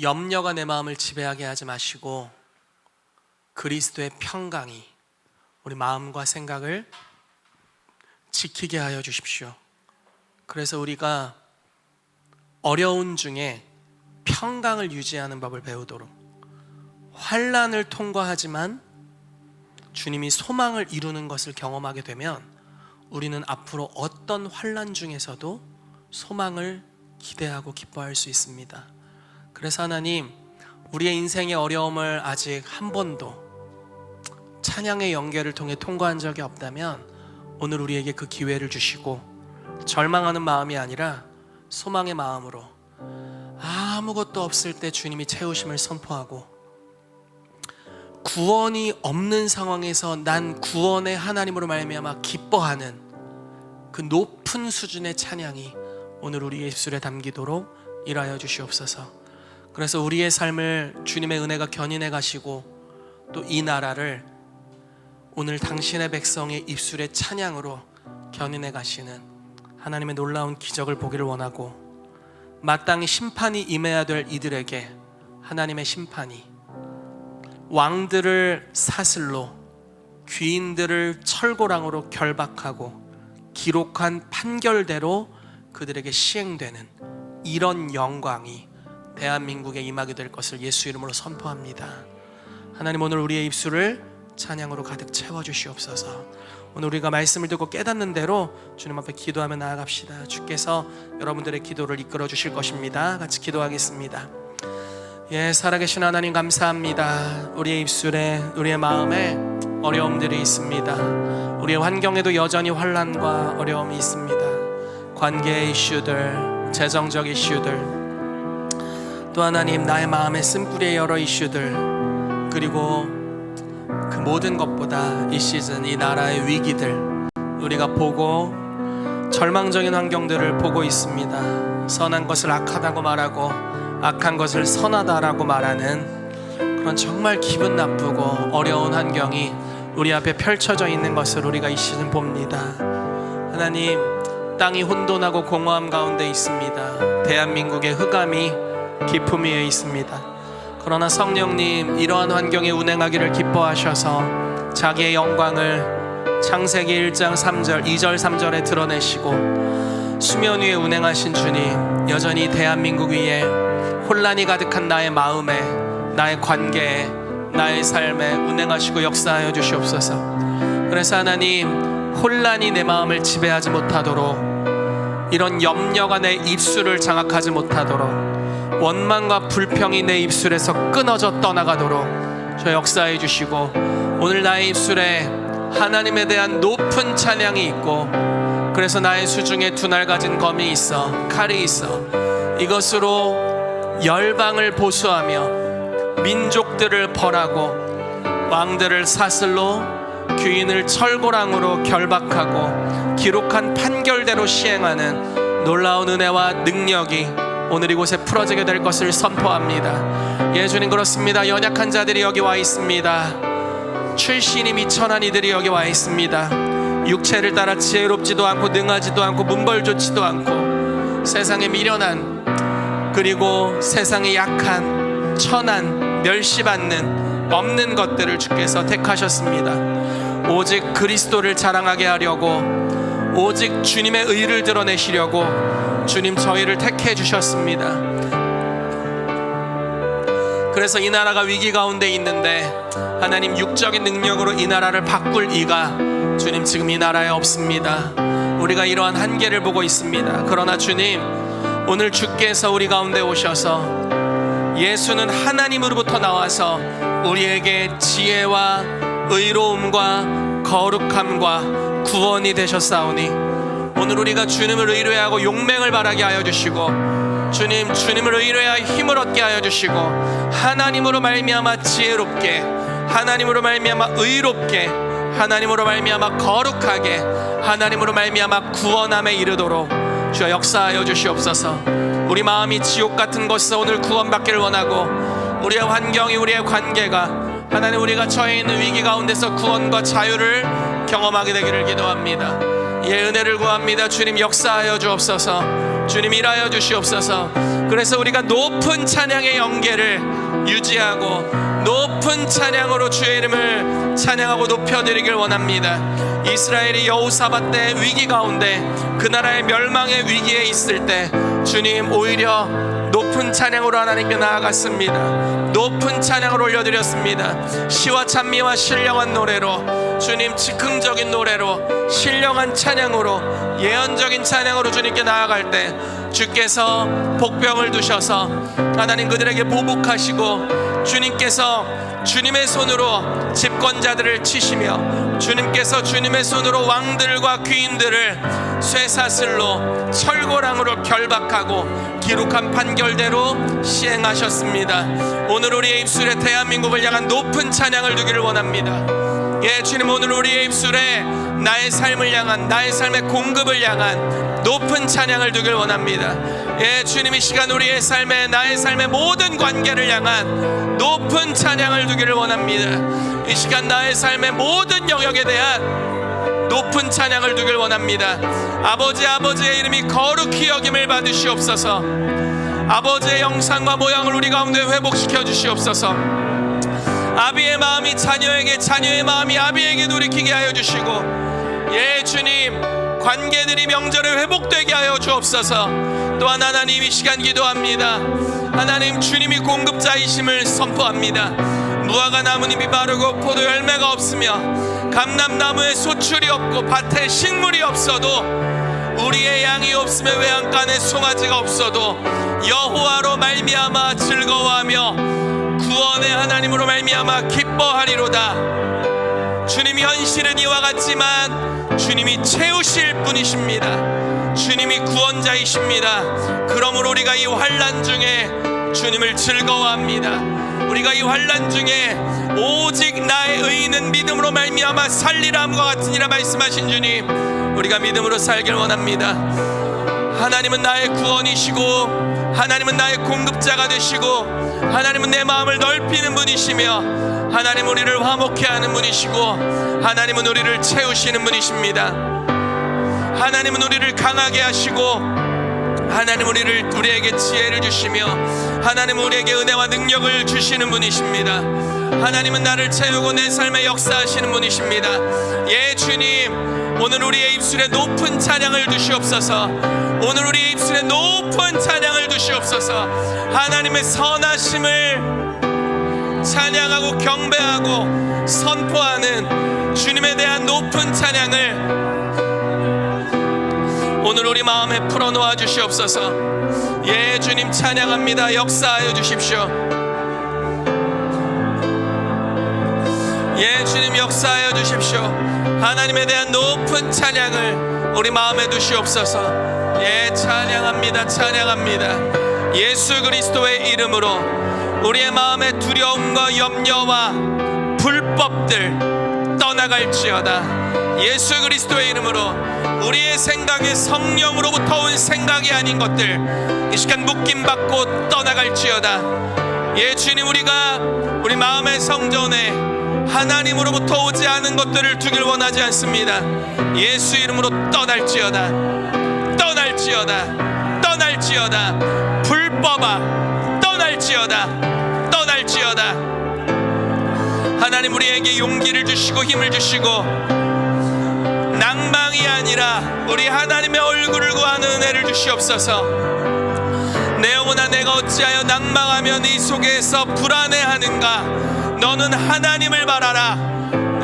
염려가 내 마음을 지배하게 하지 마시고 그리스도의 평강이 우리 마음과 생각을 지키게 하여 주십시오. 그래서 우리가 어려운 중에 평강을 유지하는 법을 배우도록, 환난을 통과하지만 주님이 소망을 이루는 것을 경험하게 되면 우리는 앞으로 어떤 환난 중에서도 소망을 기대하고 기뻐할 수 있습니다. 그래서 하나님, 우리의 인생의 어려움을 아직 한 번도 찬양의 연계를 통해 통과한 적이 없다면 오늘 우리에게 그 기회를 주시고, 절망하는 마음이 아니라 소망의 마음으로 아무것도 없을 때 주님이 채우심을 선포하고, 구원이 없는 상황에서 난 구원의 하나님으로 말미암아 기뻐하는 그 높은 수준의 찬양이 오늘 우리의 입술에 담기도록 일하여 주시옵소서. 그래서 우리의 삶을 주님의 은혜가 견인해 가시고, 또 이 나라를 오늘 당신의 백성의 입술의 찬양으로 견인해 가시는 하나님의 놀라운 기적을 보기를 원하고, 마땅히 심판이 임해야 될 이들에게 하나님의 심판이, 왕들을 사슬로, 귀인들을 철고랑으로 결박하고 기록한 판결대로 그들에게 시행되는 이런 영광이 대한민국에 임하게 될 것을 예수 이름으로 선포합니다. 하나님, 오늘 우리의 입술을 찬양으로 가득 채워주시옵소서. 오늘 우리가 말씀을 듣고 깨닫는 대로 주님 앞에 기도하며 나아갑시다. 주께서 여러분들의 기도를 이끌어 주실 것입니다. 같이 기도하겠습니다. 살아계신 하나님, 감사합니다. 우리의 입술에, 우리의 마음에 어려움들이 있습니다. 우리의 환경에도 여전히 환난과 어려움이 있습니다. 관계의 이슈들, 재정적 이슈들, 또 하나님, 나의 마음의 쓴뿌리의 여러 이슈들, 그리고 그 모든 것보다 이 시즌 이 나라의 위기들, 우리가 보고 절망적인 환경들을 보고 있습니다. 선한 것을 악하다고 말하고 악한 것을 선하다라고 말하는 그런 정말 기분 나쁘고 어려운 환경이 우리 앞에 펼쳐져 있는 것을 우리가 이 시즌 봅니다. 하나님, 땅이 혼돈하고 공허함 가운데 있습니다. 대한민국의 흑암이 깊음 위에 있습니다. 그러나 성령님, 이러한 환경에 운행하기를 기뻐하셔서 자기의 영광을 창세기 1장 3절, 2절 3절에 드러내시고, 수면 위에 운행하신 주님, 여전히 대한민국 위에 혼란이 가득한 나의 마음에, 나의 관계에, 나의 삶에 운행하시고 역사하여 주시옵소서. 그래서 하나님, 혼란이 내 마음을 지배하지 못하도록, 이런 염려가 내 입술을 장악하지 못하도록, 원망과 불평이 내 입술에서 끊어져 떠나가도록 저 역사해 주시고, 오늘 나의 입술에 하나님에 대한 높은 찬양이 있고, 그래서 나의 수중에 두 날 가진 검이 있어, 칼이 있어, 이것으로 열방을 보수하며 민족들을 벌하고 왕들을 사슬로, 귀인을 철고랑으로 결박하고 기록한 판결대로 시행하는 놀라운 은혜와 능력이 오늘 이곳에 풀어지게 될 것을 선포합니다. 주님, 그렇습니다. 연약한 자들이 여기 와 있습니다. 출신이 미천한 이들이 여기 와 있습니다. 육체를 따라 지혜롭지도 않고 능하지도 않고 문벌 좋지도 않고 세상에 미련한, 그리고 세상에 약한, 천한, 멸시받는 없는 것들을 주께서 택하셨습니다. 오직 그리스도를 자랑하게 하려고, 오직 주님의 의를 드러내시려고 주님 저희를 택해 주셨습니다. 그래서 이 나라가 위기 가운데 있는데 하나님, 육적인 능력으로 이 나라를 바꿀 이가 주님 지금 이 나라에 없습니다. 우리가 이러한 한계를 보고 있습니다. 그러나 주님, 오늘 주께서 우리 가운데 오셔서, 예수는 하나님으로부터 나와서 우리에게 지혜와 의로움과 거룩함과 구원이 되셨사오니, 오늘 우리가 주님을 의뢰하고 용맹을 바라게 하여 주시고, 주님을 의뢰하여 힘을 얻게 하여 주시고, 하나님으로 말미암아 지혜롭게, 하나님으로 말미암아 의롭게, 하나님으로 말미암아 거룩하게, 하나님으로 말미암아 구원함에 이르도록 주여 역사하여 주시옵소서. 우리 마음이 지옥 같은 곳에서 오늘 구원받기를 원하고, 우리의 환경이, 우리의 관계가 하나님, 우리가 처해 있는 위기 가운데서 구원과 자유를 경험하게 되기를 기도합니다. 은혜를 구합니다. 주님 역사하여 주옵소서. 주님 일하여 주시옵소서. 그래서 우리가 높은 찬양의 연계를 유지하고 높은 찬양으로 주의 이름을 찬양하고 높여드리길 원합니다. 이스라엘이 여호사밧 때 위기 가운데 그 나라의 멸망의 위기에 있을 때 주님 오히려 높은 찬양으로 하나님께 나아갔습니다. 높은 찬양을 올려드렸습니다. 시와 찬미와 신령한 노래로, 주님 즉흥적인 노래로, 신령한 찬양으로, 예언적인 찬양으로 주님께 나아갈 때 주께서 복병을 두셔서 하나님 그들에게 보복하시고, 주님께서 주님의 손으로 집권자들을 치시며, 주님께서 주님의 손으로 왕들과 귀인들을 쇠사슬로 철고랑으로 결박하고 기록한 판결대로 시행하셨습니다. 오늘 우리의 입술에 대한민국을 향한 높은 찬양을 두기를 원합니다. 예, 주님, 오늘 우리의 입술에 나의 삶을 향한, 나의 삶의 공급을 향한 높은 찬양을 두길 원합니다. 예, 주님, 이 시간 우리의 삶에, 나의 삶의 모든 관계를 향한 높은 찬양을 두기를 원합니다. 이 시간 나의 삶의 모든 영역에 대한 높은 찬양을 두길 원합니다. 아버지의 이름이 거룩히 여김을 받으시옵소서. 아버지의 형상과 모양을 우리 가운데 회복시켜 주시옵소서. 아비의 마음이 자녀에게, 자녀의 마음이 아비에게 돌이키게 하여 주시고, 예, 주님, 관계들이 명절에 회복되게 하여 주옵소서. 또한 하나님, 이 시간 기도합니다. 하나님, 주님이 공급자이심을 선포합니다. 무화과 나무잎이 마르고 포도 열매가 없으며 감람나무에 소출이 없고 밭에 식물이 없어도, 우리의 양이 없으며 외양간에 송아지가 없어도 여호와로 말미암아 즐거워하며 구원의 하나님으로 말미암아 기뻐하리로다. 주님, 현실은 이와 같지만 주님이 채우실 분이십니다. 주님이 구원자이십니다. 그러므로 우리가 이 환난 중에 주님을 즐거워합니다. 우리가 이 환난 중에 오직 나의 의인은 믿음으로 말미암아 살리라함과 같으니라 말씀하신 주님, 우리가 믿음으로 살길 원합니다. 하나님은 나의 구원이시고, 하나님은 나의 공급자가 되시고, 하나님은 내 마음을 넓히는 분이시며, 하나님 우리를 화목케 하는 분이시고, 하나님은 우리를 채우시는 분이십니다. 하나님은 우리를 강하게 하시고, 하나님 우리에게 지혜를 주시며, 하나님은 우리에게 은혜와 능력을 주시는 분이십니다. 하나님은 나를 채우고 내 삶에 역사하시는 분이십니다. 예, 주님, 오늘 우리의 입술에 높은 찬양을 두시옵소서. 오늘 우리의 입술에 높은 찬양을 두시옵소서. 하나님의 선하심을 찬양하고 경배하고 선포하는 주님에 대한 높은 찬양을 오늘 우리 마음에 풀어놓아 주시옵소서. 예, 주님 찬양합니다. 역사하여 주십시오. 예, 주님 역사하여 주십시오. 하나님에 대한 높은 찬양을 우리 마음에 두시옵소서. 예, 찬양합니다. 찬양합니다. 예수 그리스도의 이름으로 우리의 마음의 두려움과 염려와 불법들 떠나갈지어다. 예수 그리스도의 이름으로 우리의 생각이 성령으로부터 온 생각이 아닌 것들 이 시간 묶임받고 떠나갈지어다. 예, 주님, 우리가 우리 마음의 성전에 하나님으로부터 오지 않은 것들을 두길 원하지 않습니다. 예수 이름으로 떠날지어다. 떠날지어다. 떠날지어다. 불법아 떠날지어다. 떠날지어다. 하나님 우리에게 용기를 주시고 힘을 주시고, 낭망이 아니라 우리 하나님의 얼굴을 구하는 은혜를 주시옵소서. 내 영혼아, 내가 어찌하여 낭망하며 네 속에서 불안해하는가? 너는 하나님을 바라라.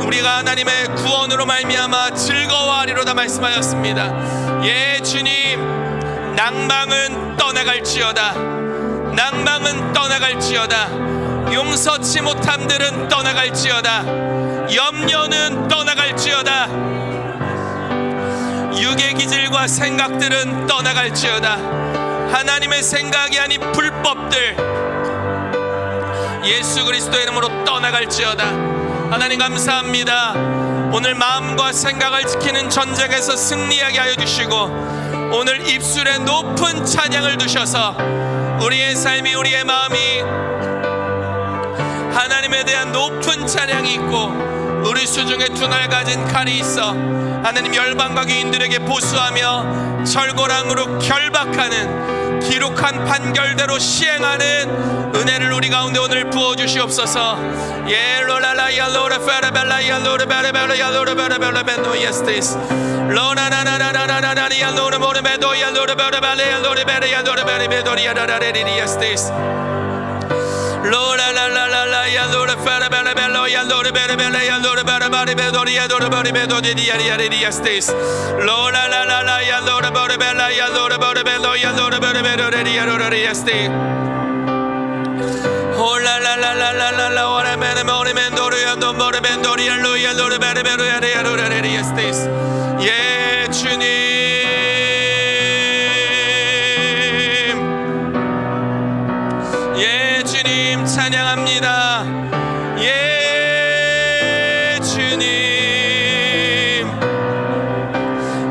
우리가 하나님의 구원으로 말미암아 즐거워하리로다 말씀하셨습니다. 예, 주님, 낭망은 떠나갈지어다. 낭망은 떠나갈지어다. 용서치 못함들은 떠나갈지어다. 염려는 떠나갈지어다. 육의 기질과 생각들은 떠나갈지어다. 하나님의 생각이 아닌 불법들 예수 그리스도의 이름으로 떠나갈지어다. 하나님 감사합니다. 오늘 마음과 생각을 지키는 전쟁에서 승리하게 하여 주시고, 오늘 입술에 높은 찬양을 두셔서 우리의 삶이, 우리의 마음이 하나님에 대한 높은 찬양이 있고, 우리 수중에 두 날 가진 칼이 있어 하나님 열방과 귀인들에게 보수하며 철고랑으로 결박하는 기록한 판결대로 시행하는 은혜를 우리 가운데 오늘 부어주시옵소서. 예로라라야 로레페레벨라야 로레베레벨라야 로레베레벨라벤노 예스티스 로나나나나나나나야 로레모레베도야 로레베레벨라야 로레베레야 로레베레베도리야 라라레리 예스티스 로라라라라야 로레페레벨라벨라야 로레베레벨라야 로레베레베도리야 로레베레베도리야 예스티스 로라라라라야 로레베레벨라야 로레베레벨라야 로레베레베도리야 로레리 예스티스 홀라라라라라라 오레메네모레멘도리아도 모레멘도리알루야 로레베레베로야레야 로레리 예스티스 예 주님 예 주님 찬양합니다. 예 주님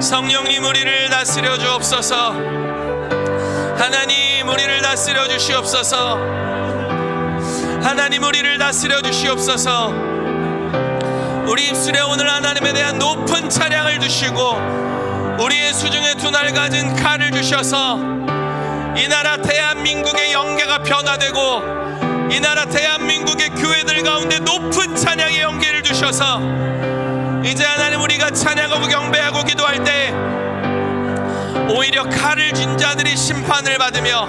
성령님 우리를 다스려 주옵소서. 하나님 우리를 다스려 주시옵소서. 하나님 우리를 다스려 주시옵소서. 우리 입술에 오늘 하나님에 대한 높은 찬양을 주시고 우리의 수중에 두 날 가진 칼을 주셔서 이 나라 대한민국의 영계가 변화되고 이 나라 대한민국의 교회들 가운데 높은 찬양의 영계를 주셔서 이제 하나님 우리가 찬양하고 경배하고 기도할 때 오히려 칼을 쥔 자들이 심판을 받으며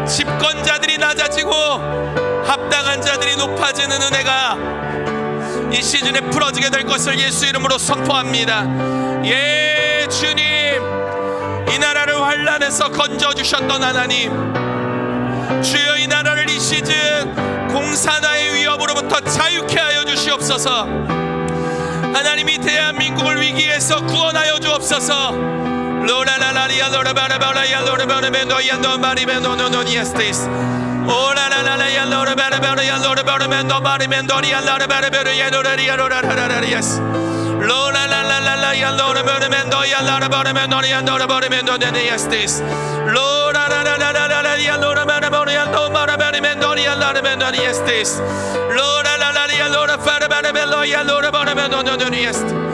집권자들이 낮아지고 합당한 자들이 높아지는 은혜가 이 시즌에 풀어지게 될 것을 예수 이름으로 선포합니다. 예 주님 이 나라를 환난에서 건져주셨던 하나님 주여 이 나라를 이 시즌 공산화의 위협으로부터 자유케 하여 주시옵소서. 하나님이 대한민국을 위기에서 구원하여 주옵소서. 로라라라리아 로라바라바라야 로라바라멘도야 노마리멘도노노니에스티스 오라라라야 로라바라바라야 로라바라멘도마리멘도리아 로라바라바라야 로라리아 로라라라리아스 로라라라라야 로라바라멘도야 로라바라멘도리아 로라바라멘도니에스티스 로라라라라야 로라바라바라야 노마라바라멘도리아 로라바라멘도니에스티스 로라라라야 로라바라바라야 로라바라멘도니에스티스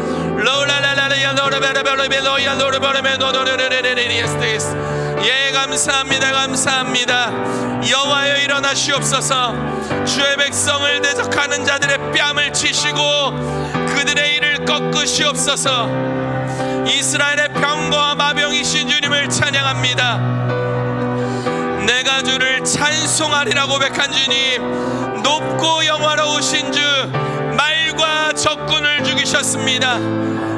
예 감사합니다. 감사합니다. 여호와여 일어나시옵소서. 주의 백성을 대적하는 자들의 뺨을 치시고 그들의 일을 꺾으시옵소서. 이스라엘의 병거와 마병이신 주님을 찬양합니다. 내가 주를 찬송하리라 고백한 주님 높고 영화로우신 주 말과 적군을 죽이셨습니다.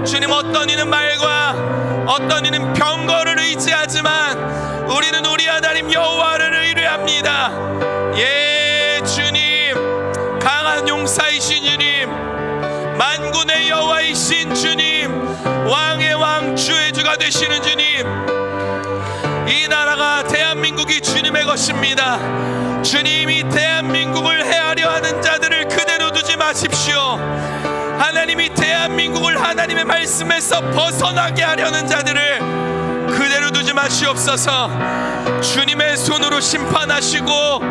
주님 어떤 이는 말과 어떤 이는 병거를 의지하지만 우리는 우리 하나님 여호와를 의뢰합니다. 예 주님 강한 용사이신 주님 만군의 여호와이신 주님 왕의 왕 주의 주가 되시는 주님 이 나라가 대한민국이 주님의 것입니다. 주님이 대한민국을 해하려 하는 자들을 그대로 두지 마십시오. 하나님이 대한민국을 하나님의 말씀에서 벗어나게 하려는 자들을 그대로 두지 마시옵소서. 주님의 손으로 심판하시고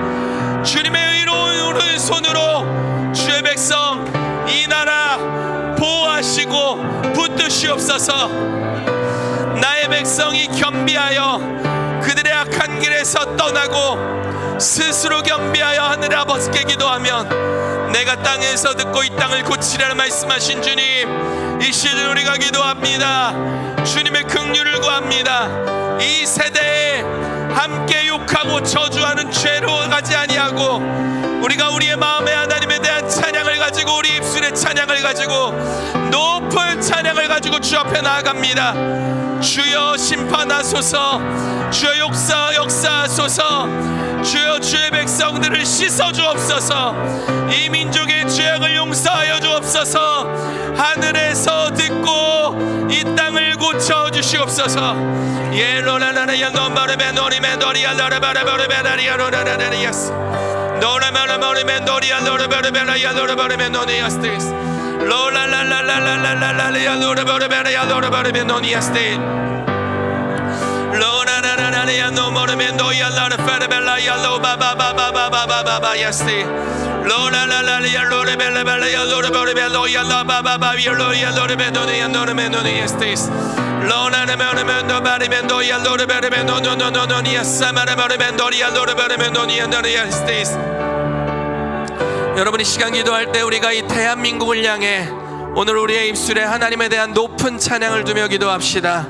주님의 의로운 손으로 주의 백성 이 나라 보호하시고 붙드시옵소서. 나의 백성이 겸비하여 그들의 악한 길에서 떠나고 스스로 겸비하여 하늘 아버지께 기도하면 내가 땅에서 듣고 이 땅을 고치라는 말씀하신 주님 이 시즌 우리가 기도합니다. 주님의 긍휼을 구합니다. 이 세대에 함께 욕하고 저주하는 죄로 가지 아니하고 우리가 우리의 마음에 하나님에 대한 찬양을 가지고 우리 입술의 찬양을 가지고 높은 찬양을 가지고 주 앞에 나아갑니다. 주여 심판하소서. 주여 역사하소서. 주여 주의 백성들을 씻어 주옵소서. 이 민족의 죄악을 용서하여 주옵소서. 하늘에서 듣고 이 땅을 고쳐 주시옵소서. 예로라라야 노마르베노리메도리아 라라바라바라바라리아 로라라라리아스 노라마라마리멘도리아 로라바라바라야 로라바라메노니아스티스 로라라라라라라라야 로라바라바라야 로라바라메노니아스티스 로라라라라야 노모르멘도야 라라바라바라야 로바바바바바바바바야스티 로라라라야 로라벨라벨라야 로라바라벨로야 라바바바야 로야 로라베노니아 노르메노니아스티스 로나나메오르멘도 바리멘도야 로르베르멘도노노노노니아 사마라바르멘도리아 로르베르멘도니아 스테이스. 여러분이 시간 기도할 때 우리가 이 대한민국을 향해 오늘 우리의 입술에 하나님에 대한 높은 찬양을 두며 기도합시다.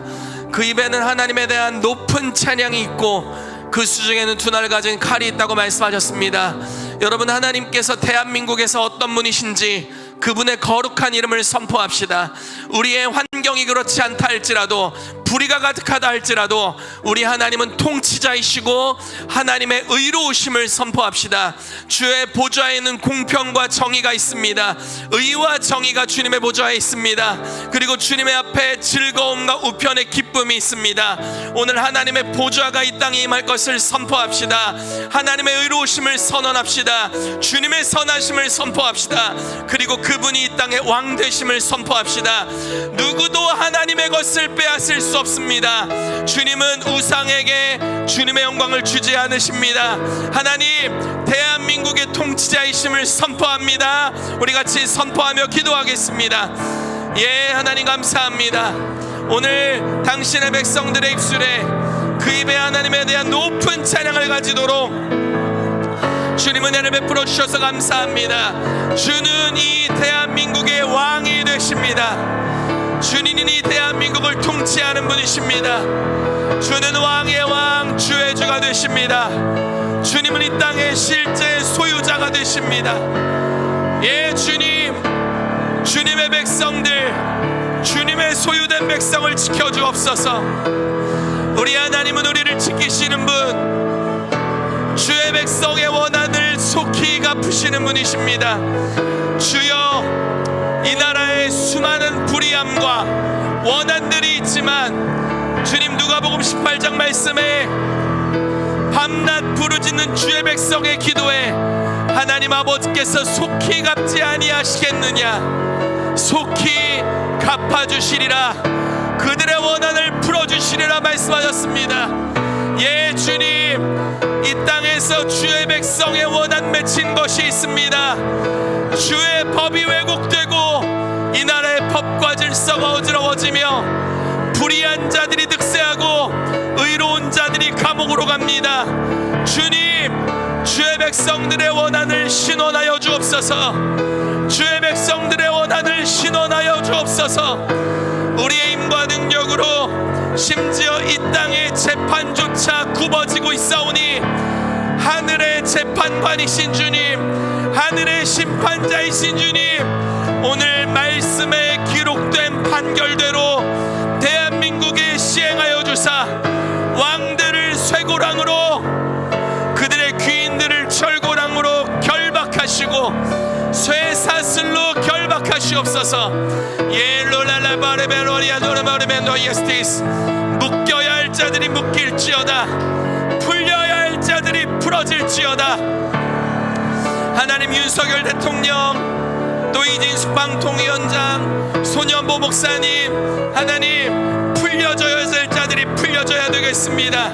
그 입에는 하나님에 대한 높은 찬양이 있고 그 수중에는 두 날 가진 칼이 있다고 말씀하셨습니다. 여러분, 하나님께서 대한민국에서 어떤 분이신지 그분의 거룩한 이름을 선포합시다. 우리의 환경이 그렇지 않다 할지라도, 불의가 가득하다 할지라도 우리 하나님은 통치자이시고 하나님의 의로우심을 선포합시다. 주의 보좌에는 공평과 정의가 있습니다. 의와 정의가 주님의 보좌에 있습니다. 그리고 주님의 앞에 즐거움과 우편의 기쁨이 있습니다. 오늘 하나님의 보좌가 이 땅에 임할 것을 선포합시다. 하나님의 의로우심을 선언합시다. 주님의 선하심을 선포합시다. 그리고 그분이 이 땅의 왕 되심을 선포합시다. 누구도 하나님의 것을 빼앗을 수 없습니다. 주님은 우상에게 주님의 영광을 주지 않으십니다. 하나님, 대한민국의 통치자이심을 선포합니다. 우리 같이 선포하며 기도하겠습니다. 예, 하나님 감사합니다. 오늘 당신의 백성들의 입술에 그 입에 하나님에 대한 높은 찬양을 가지도록 주님 은혜를 베풀어 주셔서 감사합니다. 주는 이 대한민국의 왕이 되십니다. 주님은 이 대한민국을 통치하는 분이십니다. 주는 왕의 왕, 주의 주가 되십니다. 주님은 이 땅의 실제 소유자가 되십니다. 예, 주님, 주님의 백성들, 주님의 소유된 백성을 지켜주옵소서. 우리 하나님은 우리를 지키시는 분, 주의 백성의 원한을 속히 갚으시는 분이십니다. 주여, 이 나라에 수많은 불의함과 원한들이 있지만 주님, 누가복음 18장 말씀에 밤낮 부르짖는 주의 백성의 기도에 하나님 아버지께서 속히 갚지 아니하시겠느냐. 속히 갚아주시리라. 그들의 원한을 풀어주시리라 말씀하셨습니다. 예, 주님, 이 땅에서 주의 백성의 원한 맺힌 것이 있습니다. 주의 법이 왜곡되고 이 나라의 법과 질서가 어지러워지며 불의한 자들이 득세하고 의로운 자들이 감옥으로 갑니다. 주님, 주의 백성들의 원한을 신원하여 주옵소서. 주의 백성들의 원한을 신원하여 주옵소서. 우리의 힘과 능력으로 심지어 이 땅의 재판조차 굽어지고 있사오니 하늘의 재판관이신 주님, 하늘의 심판자이신 주님, 오늘 말씀에 기록된 판결대로 대한민국에 시행하여 주사 왕들을 쇠고랑으로, 그들의 귀인들을 철고랑으로 결박하시고 쇠사슬로 결박하시옵소서. 묶여야 할 자들이 묶일지어다, 풀려야 할 자들이 풀어질지어다. 하나님, 윤석열 대통령, 또 이진숙 방통위원장, 손현보 목사님, 하나님 풀려져야 될 자들이 풀려져야 되겠습니다.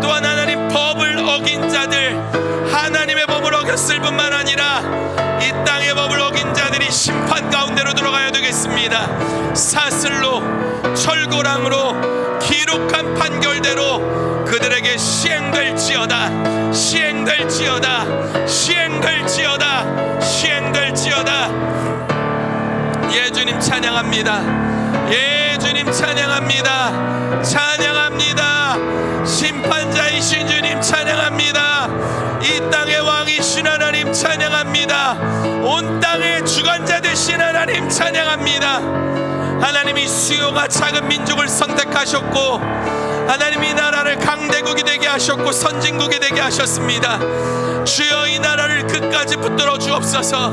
또한 하나님, 법을 어긴 자들, 하나님의 법을 어겼을 뿐만 아니라 이 땅의 법을 어긴 자들이 심판 가운데로 들어가야 되겠습니다. 사슬로, 철고랑으로 기록한 판결대로 그들에게 시행될지어다, 시행될지어다, 시행될지어다, 시행될지어다. 예, 주님 찬양합니다. 예, 주님 찬양합니다. 찬양합니다. 심판자이신 주님 찬양합니다. 이 땅의 왕이신 하나님 찬양합니다. 온 땅의 주관자 되신 하나님 찬양합니다. 하나님이 수요가 작은 민족을 선택하셨고 하나님이 이 나라를 강대국이 되게 하셨고 선진국이 되게 하셨습니다. 주여, 이 나라를 끝까지 붙들어 주옵소서.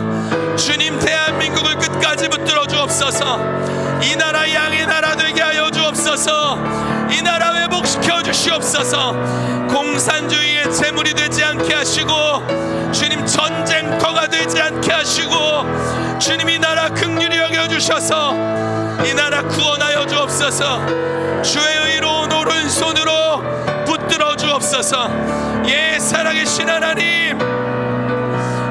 주님, 대한민국을 끝까지 붙들어 주옵소서. 이 나라 양의 나라 되게 하여 주옵소서. 이 나라 회복시켜 주시옵소서. 공산주의의 재물이 되지 않게 하시고 주님, 전쟁터가 되지 않게 하시고 주님, 이 나라 긍휼히 여겨주셔서 이 나라 구원하여 주옵소서. 주의 의로운 오른손으로 붙들어 주옵소서. 예, 살아계신 하나님,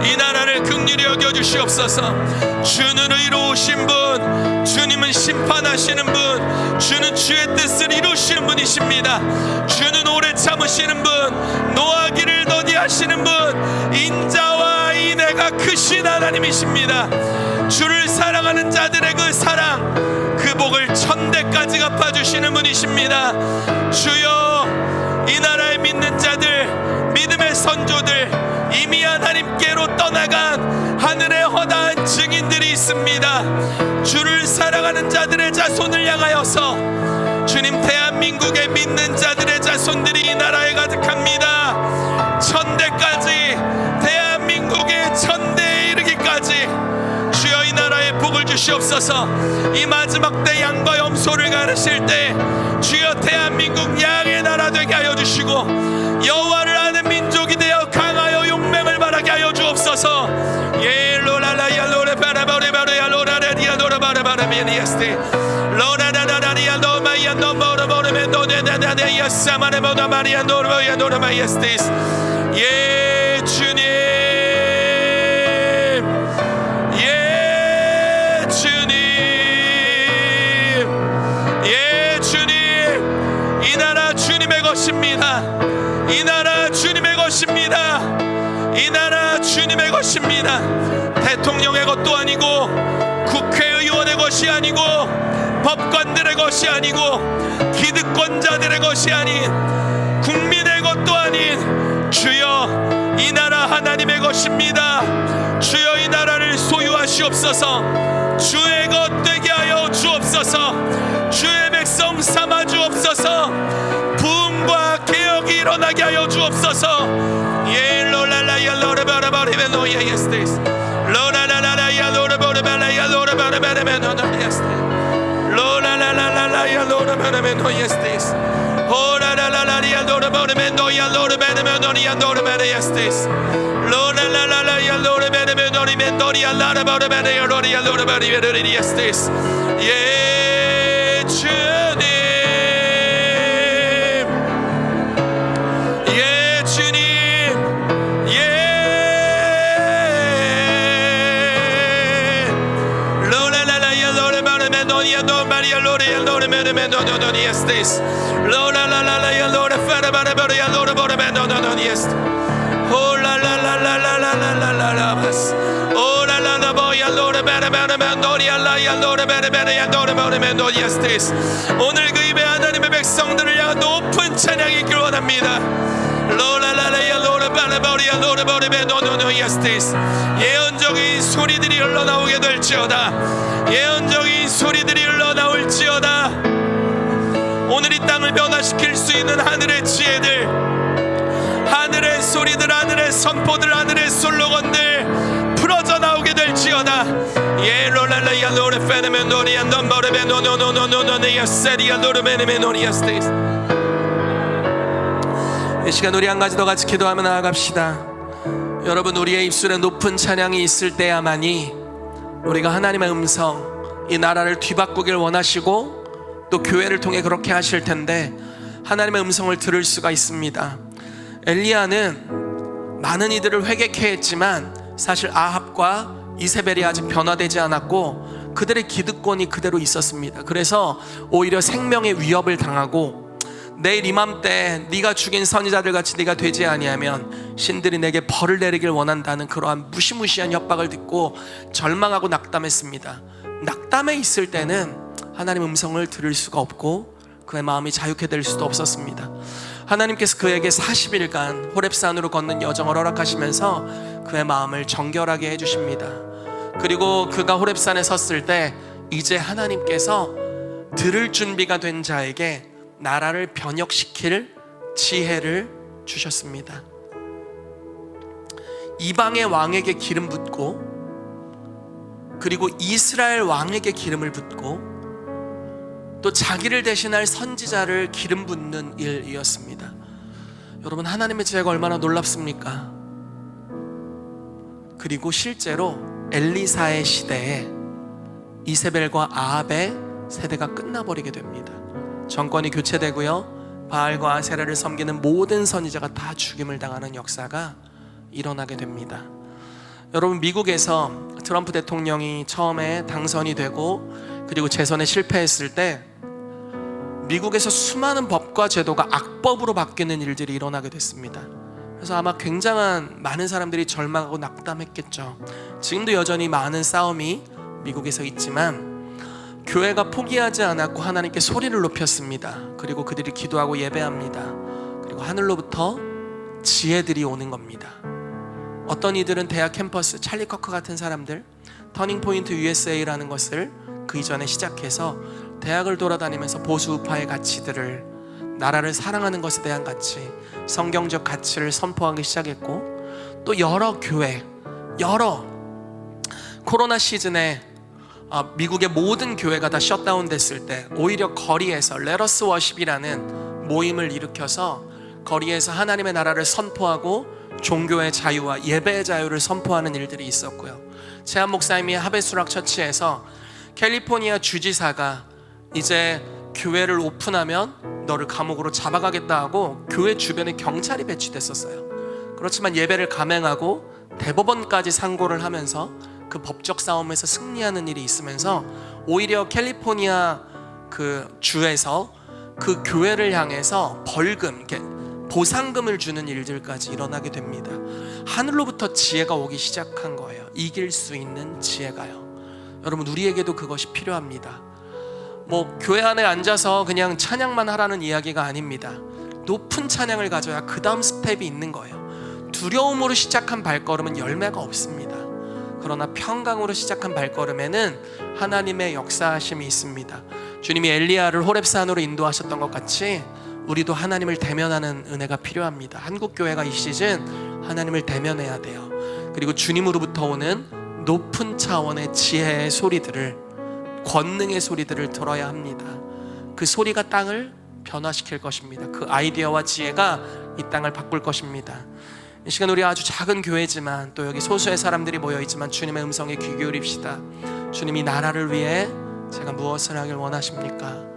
이 나라를 긍휼히 여겨 하여 주시옵소서. 주는 의로우신 분, 주님은 심판하시는 분, 주는 주의 뜻을 이루시는 분이십니다. 주는 오래 참으시는 분, 노하기를 더디하시는 분, 인자와 인애가 크신 하나님이십니다. 주를 사랑하는 자들의 그 사랑, 그 복을 천대까지 갚아주시는 분이십니다. 주여, 이 나라에 믿는 자들, 믿음의 선조들, 이미 하나님께로 떠나간 하늘의 허다한 증인들이 있습니다. 주를 사랑하는 자들의 자손을 향하여서 주님, 대한민국에 믿는 자들의 자손들이 이 나라에 가득합니다. 천대까지, 대한민국의 천대에 이르기까지 주여 이 나라에 복을 주시옵소서. 이 마지막 때 양과 염소를 가르실 때 주여 대한민국 양의 나라 되게 하여 주시고 여호와를 아는 민족이 되어 강하여 용맹을 발하게 하여 주옵소서. 예 로라라야 로레바라바레바레야 로라라리야 로라바라바라미니에스테 로라라라리야 노마야 노모르모르메 노데다다데야 사마레모다마리아 노르바야 노르마이에스테스. 예 주님, 예 주님, 예 주님. 이 나라 주님의 것입니다. 이 나라 주님의 것입니다. 이 나라 주님의 것입니다. 대통령의 것도 아니고, 국회의원의 것이 아니고, 법관들의 것이 아니고, 기득권자들의 것이 아닌, 국민의 것도 아닌 주여, 이 나라 하나님의 것입니다. 주여 이 나라를 소유하시옵소서. 주의 것 되게 하여 주옵소서. 주의 백성 삼아 주옵소서. 부흥과 개혁이 일어나게 하여 주옵소서. 예 로라라야 로레바라바리베노야 예스테스 로라라라야 로레바라바라야 로레바라바라베노야 예스테스 로라라라라야 로레바라베노야 예스테스 오라라라라야 로레바라베노야 로레바라베노야 로레바라야 예스테스 로라라라야 로레바라베노야 라라바라베노야 로리야 로레바라베노야 예스테스. 예 주님, 예 주님, 예 로라라라야 로레바라베노야 노마리아 로리야 로레바라베노야 예스테스 로라라라라야 로레바라바라야 로레바라베노야 예스테스 오라라라라라라라라라라바스 오라라라보야 로레바라바라베노야 라야 로레바라베노야 노레바라베노야 예스테스. 오늘 그 입에 하나님의 백성들을 향한 높은 찬양이 있길 원합니다. 로라라라야 로레바라바라야 로레바라베노야 예스테스. 예언적인 소리들이 흘러나오게 될지어다. 예언적인 소리들이 흘러나올지어다. 오늘 이 땅을 변화시킬 수 있는 하늘의 지혜들, 하늘의 소리들, 하늘의 선포들, 하늘의 슬로건들 풀어져 나오게 될지어다. 예 로랄라야 로레페르메 노리안 넘버레베 노노노노노노네야 세리아 로르메르메 노리아스테스. 이 시간 우리 한 가지 더 같이 기도하며 나아갑시다. 여러분, 우리의 입술에 높은 찬양이 있을 때야만이 우리가 하나님의 음성, 이 나라를 뒤바꾸길 원하시고 또 교회를 통해 그렇게 하실 텐데 하나님의 음성을 들을 수가 있습니다. 엘리야는 많은 이들을 회개케 했지만 사실 아합과 이세벨이 아직 변화되지 않았고 그들의 기득권이 그대로 있었습니다. 그래서 오히려 생명의 위협을 당하고 내일 이맘때 네가 죽인 선지자들 같이 네가 되지 아니하면 신들이 내게 벌을 내리길 원한다는 그러한 무시무시한 협박을 듣고 절망하고 낙담했습니다. 낙담해 있을 때는 하나님의 음성을 들을 수가 없고 그의 마음이 자유케 될 수도 없었습니다. 하나님께서 그에게 40일간 호렙산으로 걷는 여정을 허락하시면서 그의 마음을 정결하게 해주십니다. 그리고 그가 호렙산에 섰을 때 이제 하나님께서 들을 준비가 된 자에게 나라를 변혁시킬 지혜를 주셨습니다. 이방의 왕에게 기름 붓고 그리고 이스라엘 왕에게 기름을 붓고 또 자기를 대신할 선지자를 기름 붓는 일이었습니다. 여러분, 하나님의 지혜가 얼마나 놀랍습니까? 그리고 실제로 엘리사의 시대에 이세벨과 아합의 세대가 끝나버리게 됩니다. 정권이 교체되고요, 바알과 아세라를 섬기는 모든 선지자가 다 죽임을 당하는 역사가 일어나게 됩니다. 여러분, 미국에서 트럼프 대통령이 처음에 당선이 되고 그리고 재선에 실패했을 때 미국에서 수많은 법과 제도가 악법으로 바뀌는 일들이 일어나게 됐습니다. 그래서 아마 굉장한 많은 사람들이 절망하고 낙담했겠죠. 지금도 여전히 많은 싸움이 미국에서 있지만 교회가 포기하지 않았고 하나님께 소리를 높였습니다. 그리고 그들이 기도하고 예배합니다. 그리고 하늘로부터 지혜들이 오는 겁니다. 어떤 이들은 대학 캠퍼스, 찰리 커크 같은 사람들, 터닝포인트 USA라는 것을 그 이전에 시작해서 대학을 돌아다니면서 보수 우파의 가치들을, 나라를 사랑하는 것에 대한 가치, 성경적 가치를 선포하기 시작했고, 또 여러 교회, 여러 코로나 시즌에 미국의 모든 교회가 다 셧다운 됐을 때 오히려 거리에서 레러스 워십이라는 모임을 일으켜서 거리에서 하나님의 나라를 선포하고 종교의 자유와 예배의 자유를 선포하는 일들이 있었고요. 제한 목사님이 하베수락 처치에서 캘리포니아 주지사가 이제 교회를 오픈하면 너를 감옥으로 잡아가겠다 하고 교회 주변에 경찰이 배치됐었어요. 그렇지만 예배를 감행하고 대법원까지 상고를 하면서 그 법적 싸움에서 승리하는 일이 있으면서 오히려 캘리포니아 그 주에서 그 교회를 향해서 벌금, 보상금을 주는 일들까지 일어나게 됩니다. 하늘로부터 지혜가 오기 시작한 거예요. 이길 수 있는 지혜가요. 여러분, 우리에게도 그것이 필요합니다. 교회 안에 앉아서 그냥 찬양만 하라는 이야기가 아닙니다. 높은 찬양을 가져야 그 다음 스텝이 있는 거예요. 두려움으로 시작한 발걸음은 열매가 없습니다. 그러나 평강으로 시작한 발걸음에는 하나님의 역사하심이 있습니다. 주님이 엘리야를 호렙산으로 인도하셨던 것 같이 우리도 하나님을 대면하는 은혜가 필요합니다. 한국교회가 이 시즌 하나님을 대면해야 돼요. 그리고 주님으로부터 오는 높은 차원의 지혜의 소리들을, 권능의 소리들을 들어야 합니다. 그 소리가 땅을 변화시킬 것입니다. 그 아이디어와 지혜가 이 땅을 바꿀 것입니다. 이 시간 우리 아주 작은 교회지만 또 여기 소수의 사람들이 모여있지만 주님의 음성에 귀 기울입시다. 주님, 이 나라를 위해 제가 무엇을 하길 원하십니까?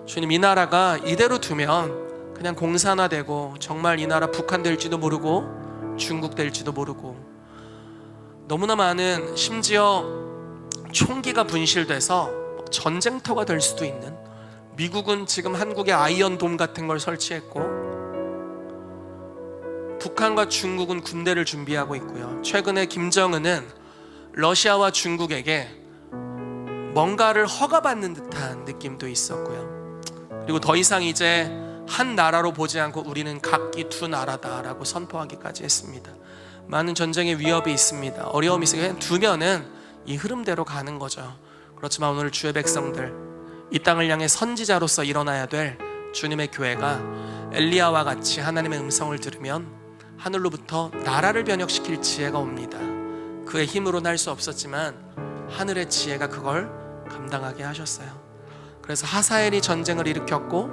주님, 이 나라가 이대로 두면 그냥 공산화되고 정말 이 나라 북한 될지도 모르고 중국 될지도 모르고, 너무나 많은, 심지어 총기가 분실돼서 전쟁터가 될 수도 있는, 미국은 지금 한국에 아이언돔 같은 걸 설치했고 북한과 중국은 군대를 준비하고 있고요. 최근에 김정은은 러시아와 중국에게 뭔가를 허가받는 듯한 느낌도 있었고요. 그리고 더 이상 이제 한 나라로 보지 않고 우리는 각기 두 나라다라고 선포하기까지 했습니다. 많은 전쟁의 위협이 있습니다. 어려움이 있으니까 그냥 두면은 이 흐름대로 가는 거죠. 그렇지만 오늘 주의 백성들, 이 땅을 향해 선지자로서 일어나야 될 주님의 교회가 엘리야와 같이 하나님의 음성을 들으면 하늘로부터 나라를 변혁시킬 지혜가 옵니다. 그의 힘으로는 할 수 없었지만 하늘의 지혜가 그걸 감당하게 하셨어요. 그래서 하사엘이 전쟁을 일으켰고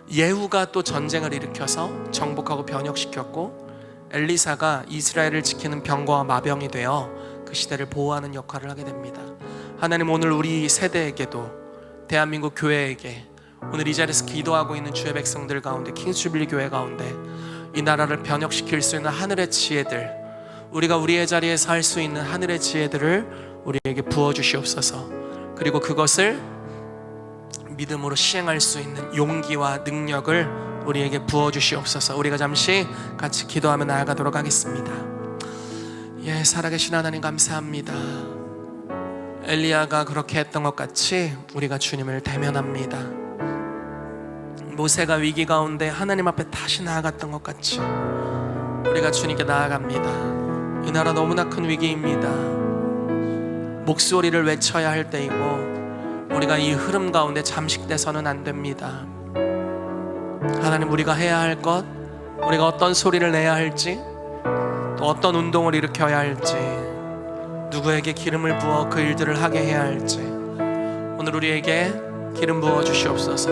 예후가 또 전쟁을 일으켜서 정복하고 변혁시켰고 엘리사가 이스라엘을 지키는 병거와 마병이 되어 그 시대를 보호하는 역할을 하게 됩니다. 하나님, 오늘 우리 세대에게도, 대한민국 교회에게, 오늘 이 자리에서 기도하고 있는 주의 백성들 가운데, 킹스주빌리 교회 가운데 이 나라를 변혁시킬 수 있는 하늘의 지혜들, 우리가 우리의 자리에서 할 수 있는 하늘의 지혜들을 우리에게 부어주시옵소서. 그리고 그것을 믿음으로 시행할 수 있는 용기와 능력을 우리에게 부어주시옵소서. 우리가 잠시 같이 기도하며 나아가도록 하겠습니다. 살아계신 하나님 감사합니다. 엘리야가 그렇게 했던 것 같이 우리가 주님을 대면합니다. 모세가 위기 가운데 하나님 앞에 다시 나아갔던 것 같이 우리가 주님께 나아갑니다. 이 나라 너무나 큰 위기입니다. 목소리를 외쳐야 할 때이고 우리가 이 흐름 가운데 잠식돼서는 안 됩니다. 하나님, 우리가 해야 할 것, 우리가 어떤 소리를 내야 할지, 또 어떤 운동을 일으켜야 할지, 누구에게 기름을 부어 그 일들을 하게 해야 할지 오늘 우리에게 기름 부어 주시옵소서.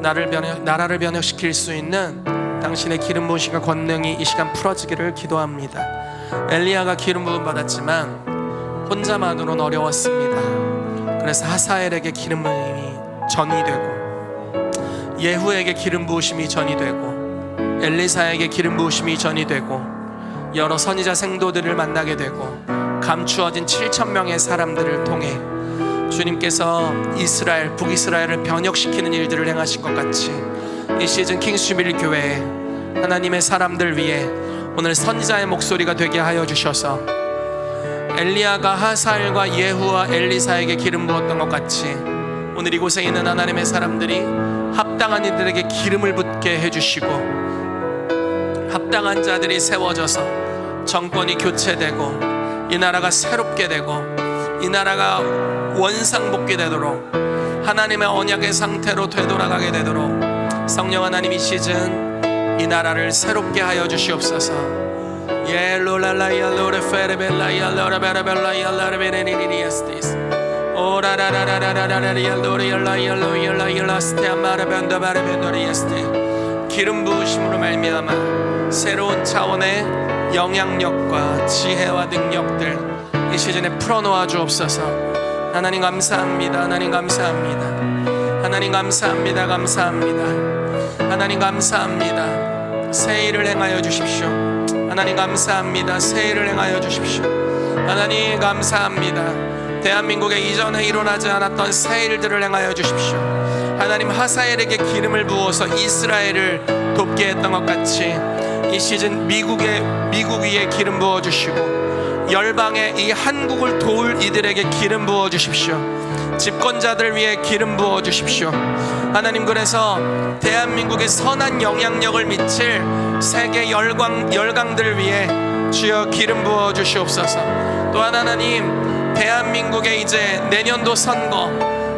나라를 변혁시킬 수 있는 당신의 기름 부으심과 권능이 이 시간 풀어지기를 기도합니다. 엘리야가 기름 부음 받았지만 혼자만으로는 어려웠습니다. 그래서 하사엘에게 기름 부음이 전이 되고, 예후에게 기름 부으심이 전이 되고, 엘리사에게 기름 부으심이 전이 되고, 여러 선지자 생도들을 만나게 되고 감추어진 7,000명의 사람들을 통해 주님께서 이스라엘, 북이스라엘을 변혁시키는 일들을 행하신 것 같이 이 시즌 킹스주빌리 교회에 하나님의 사람들 위해 오늘 선지자의 목소리가 되게 하여 주셔서 엘리야가 하사엘과 예후와 엘리사에게 기름 부었던 것 같이 오늘 이곳에 있는 하나님의 사람들이 합당한 이들에게 기름을 붓게 해주시고 합당한 자들이 세워져서 정권이 교체되고 이 나라가 새롭게 되고 이 나라가 원상복귀되도록 하나님의 언약의 상태로 되돌아가게 되도록 성령 하나님 이 시즌 이 나라를 새롭게 하여 주시옵소서. 기름 부으심으로 말미암아 새로운 차원의 영향력과 지혜와 능력들 이 시즌에 풀어놓아 주옵소서. 하나님 감사합니다. 하나님 감사합니다. 하나님 감사합니다. 감사합니다. 하나님 감사합니다. 새 일을 행하여 주십시오. 하나님 감사합니다. 새 일을 행하여 주십시오. 하나님 감사합니다. 대한민국에 이전에 일어나지 않았던 새 일들을 행하여 주십시오. 하나님 하사엘에게 기름을 부어서 이스라엘을 돕게 했던 것 같이 이 시즌 미국 위에 기름 부어 주시고 열방에 이 한국을 도울 이들에게 기름 부어 주십시오. 집권자들 위해 기름 부어 주십시오. 하나님, 그래서 대한민국에 선한 영향력을 미칠 세계 열강들 위해 주여 기름 부어 주시옵소서. 또한 하나님, 대한민국에 이제 내년도 선거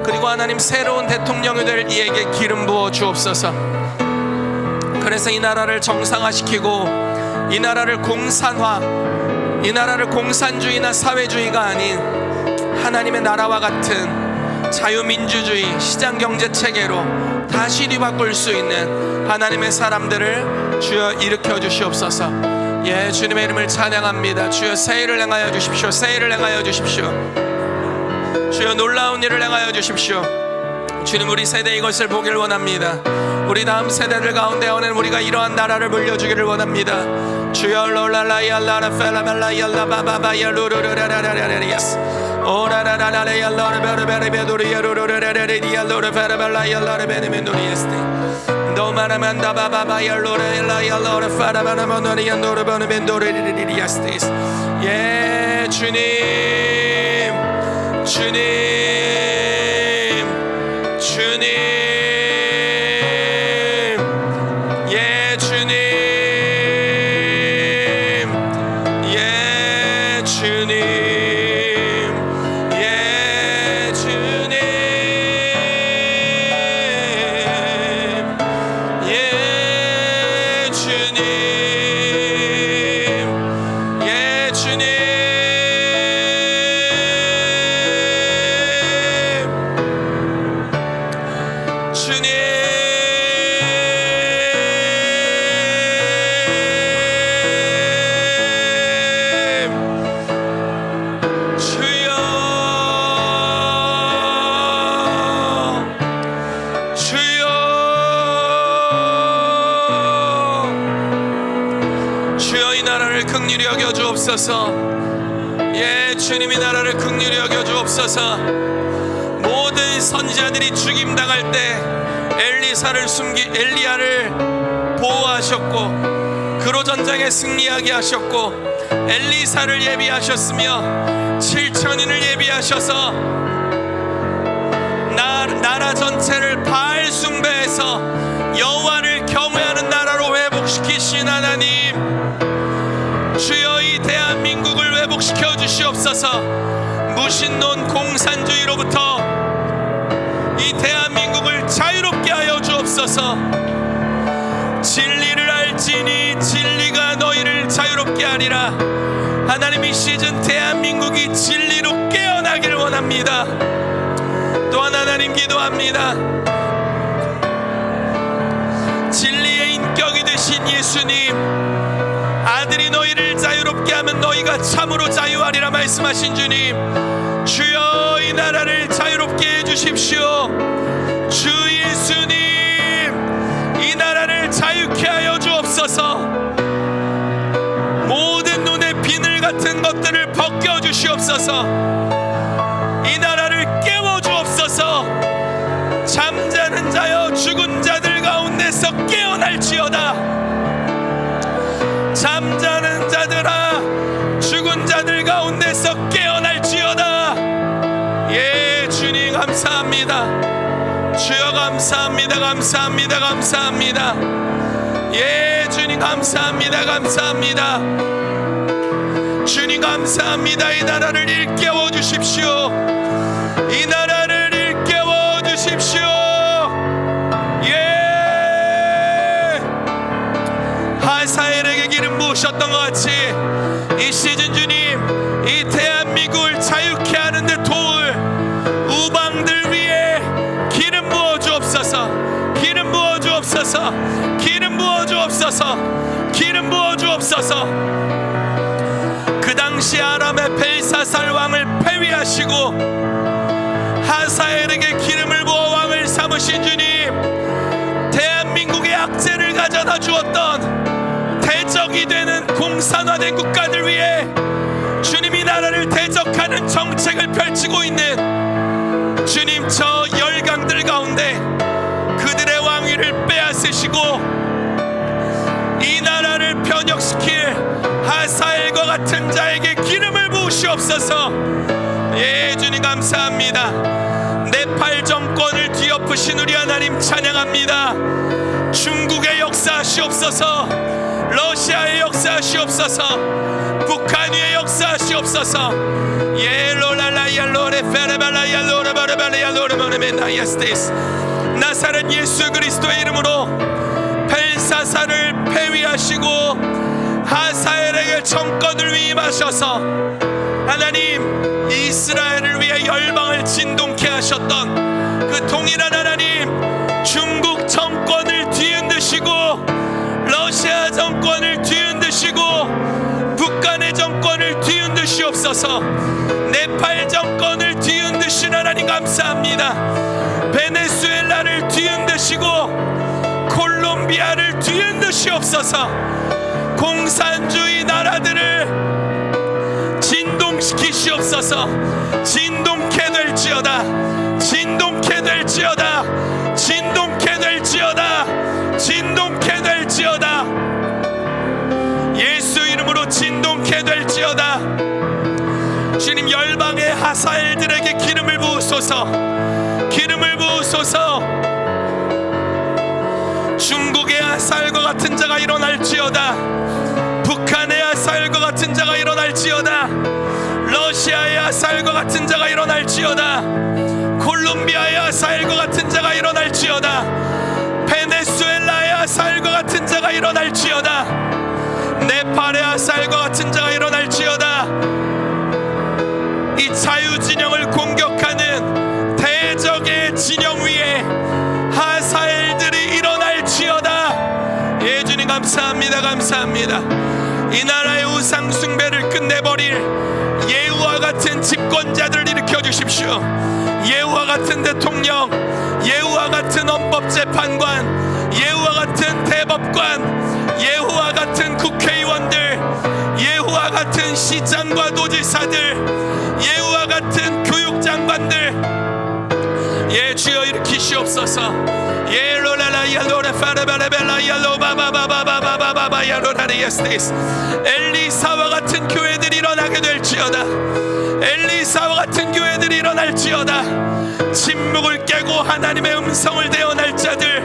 그리고 하나님 새로운 대통령이 될 이에게 기름 부어 주옵소서. 그래서 이 나라를 정상화시키고 이 나라를 공산화, 이 나라를 공산주의나 사회주의가 아닌 하나님의 나라와 같은 자유민주주의 시장경제체계로 다시 뒤바꿀 수 있는 하나님의 사람들을 주여 일으켜 주시옵소서. 예, 주님의 이름을 찬양합니다. 주여 새 일을 행하여 주십시오. 새 일을 행하여 주십시오. 주여 놀라운 일을 행하여 주십시오. 주님, 우리 세대 이것을 보기를 원합니다. 우리 다음 세대들 가운데 오늘 우리가 이러한 나라를 물려주기를 원합니다. 주여 롤랄라이알라라 펠라멜라이알라 바바바야 루루루라라라라리아스 오라라라라야알라라 베르베르베도리야 루루루라라리아 루루베르벨라이알라라 베네멘도리에스테 도마라만다 바바바야 루레라이알라라 파라바나모노리아 루루베르벤도리리리아스테스. 예, 주님, 주님, 주님, 예, 주님, 예, 주님, 예, 주님, 예, 주님, 예, 주님. 긍휼히 여겨 주옵소서. 예, 주님이 나라를 긍휼히 여겨 주옵소서. 모든 선지자들이 죽임 당할 때 엘리야를 보호하셨고 그로 전장에 승리하게 하셨고 엘리사를 예비하셨으며 7,000인을 예비하셔서 나라 전체를 바알 숭배해서 여호와를 경외하는 나라로 회복시키신 하나님, 주여 이 대한민국을 회복시켜 주시옵소서. 무신론 공산주의로부터 이 대한민국을 자유롭게 하여 주옵소서. 진리를 알지니 진리가 너희를 자유롭게 하리라. 하나님, 이 시즌 대한민국이 진리로 깨어나길 원합니다. 또한 하나님 기도합니다. 진리의 인격이 되신 예수님, 아들이 너희를 자유롭게 하면 너희가 참으로 자유하리라 말씀하신 주님, 주여 이 나라를 자유롭게 해주십시오. 주 예수님, 이 나라를 자유케 하여 주옵소서. 모든 열방들을 벗겨주시옵소서. 이 나라를 깨워주옵소서. 잠자는 자여 죽은 자들 가운데서 깨어날지어다. 잠자는 자들아 죽은 자들 가운데서 깨어날지어다. 예, 주님 감사합니다. 주여 감사합니다. 감사합니다. 감사합니다. 예, 주님 감사합니다. 감사합니다. 주님 감사합니다. 이 나라를 일깨워 주십시오. 이 나라를 일깨워 주십시오. 예, 하사엘에게 기름 부으셨던 것 같이 이 시즌 주님, 이 대한민국을 자유케 하는데 도울 우방들 위에 기름 부어 주옵소서. 기름 부어 주옵소서. 기름 부어 주옵소서. 기름 부어 주옵소서. 그 당시 아람의 벨사살 왕을 폐위하시고 하사엘에게 기름을 부어 왕을 삼으신 주님, 대한민국의 악재를 가져다 주었던 대적이 되는 공산화된 국가들 위해 주님이 나라를 대적하는 정책을 펼치고 있는 주님, 저 열강들 가운데 그들의 왕위를 빼앗으시고 이 나라를 변혁시킬 하사엘과 같은 자에게 기름을 부으시옵소서. 예, 주님 감사합니다. 네팔 정권을 뒤엎으신 우리 하나님 찬양합니다. 중국의 역사하시옵소서. 러시아의 역사하시옵소서. 북한 위의 역사하시옵소서. 예, 로랄라야 로레 페레발라야 로레바레발라야 로레모네메나이아스테스. 나사렛 예수 그리스도의 이름으로 벨사살을 폐위하시고 하사엘에게 정권을 위임하셔서 하나님, 이스라엘을 위해 열방을 진동케 하셨던 그 동일한 하나님, 중국 정권을 뒤흔드시고 러시아 정권을 뒤흔드시고 북한의 정권을 뒤흔드시옵소서. 네팔 정권을 뒤흔드신 하나님 감사합니다. 베네수엘라를 뒤흔드시고 콜롬비아를 뒤흔드시옵소서. 공산주의 나라들을 진동시키시옵소서. 진동케 될지어다. 진동케 될지어다. 진동케 될지어다. 진동케 될지어다. 예수 이름으로 진동케 될지어다. 주님, 열방의 하사엘들에게 기름을 부으소서. 기름을 부으소서. 중국의 하사엘과 같은 자가 일어날지어다. 북한의 하사엘과 같은 자가 일어날지어다. 러시아의 하사엘과 같은 자가 일어날지어다. 콜롬비아의 하사엘과 같은 자가 일어날지어다. 베네수엘라의 하사엘과 같은 자가 일어날지어다. 네팔의 하사엘과 같은 자가 일어날지어다. 이 자유진영을 공격하는 대적의 진영 위에 하사엘들이 일어날지어다. 예, 주님 감사합니다. 감사합니다. 이 나라의 우상 숭배를 끝내버릴 예후와 같은 집권자들을 일으켜 주십시오. 예후와 같은 대통령, 예후와 같은 헌법재판관, 예후와 같은 대법관, 예후와 같은 국회의원들, 예후와 같은 시장과 도지사들, 예후와 같은 교육장관들, 예, 주여 일으키시옵소서. 예, 로라라야 로라 파라바라벨라야 로바바바바바바바바야 로라리아스테스. 엘리사와 같은 교회들이 일어나게 될지어다. 엘리사와 같은 교회들이 일어날지어다. 침묵을 깨고 하나님의 음성을 대언할 자들,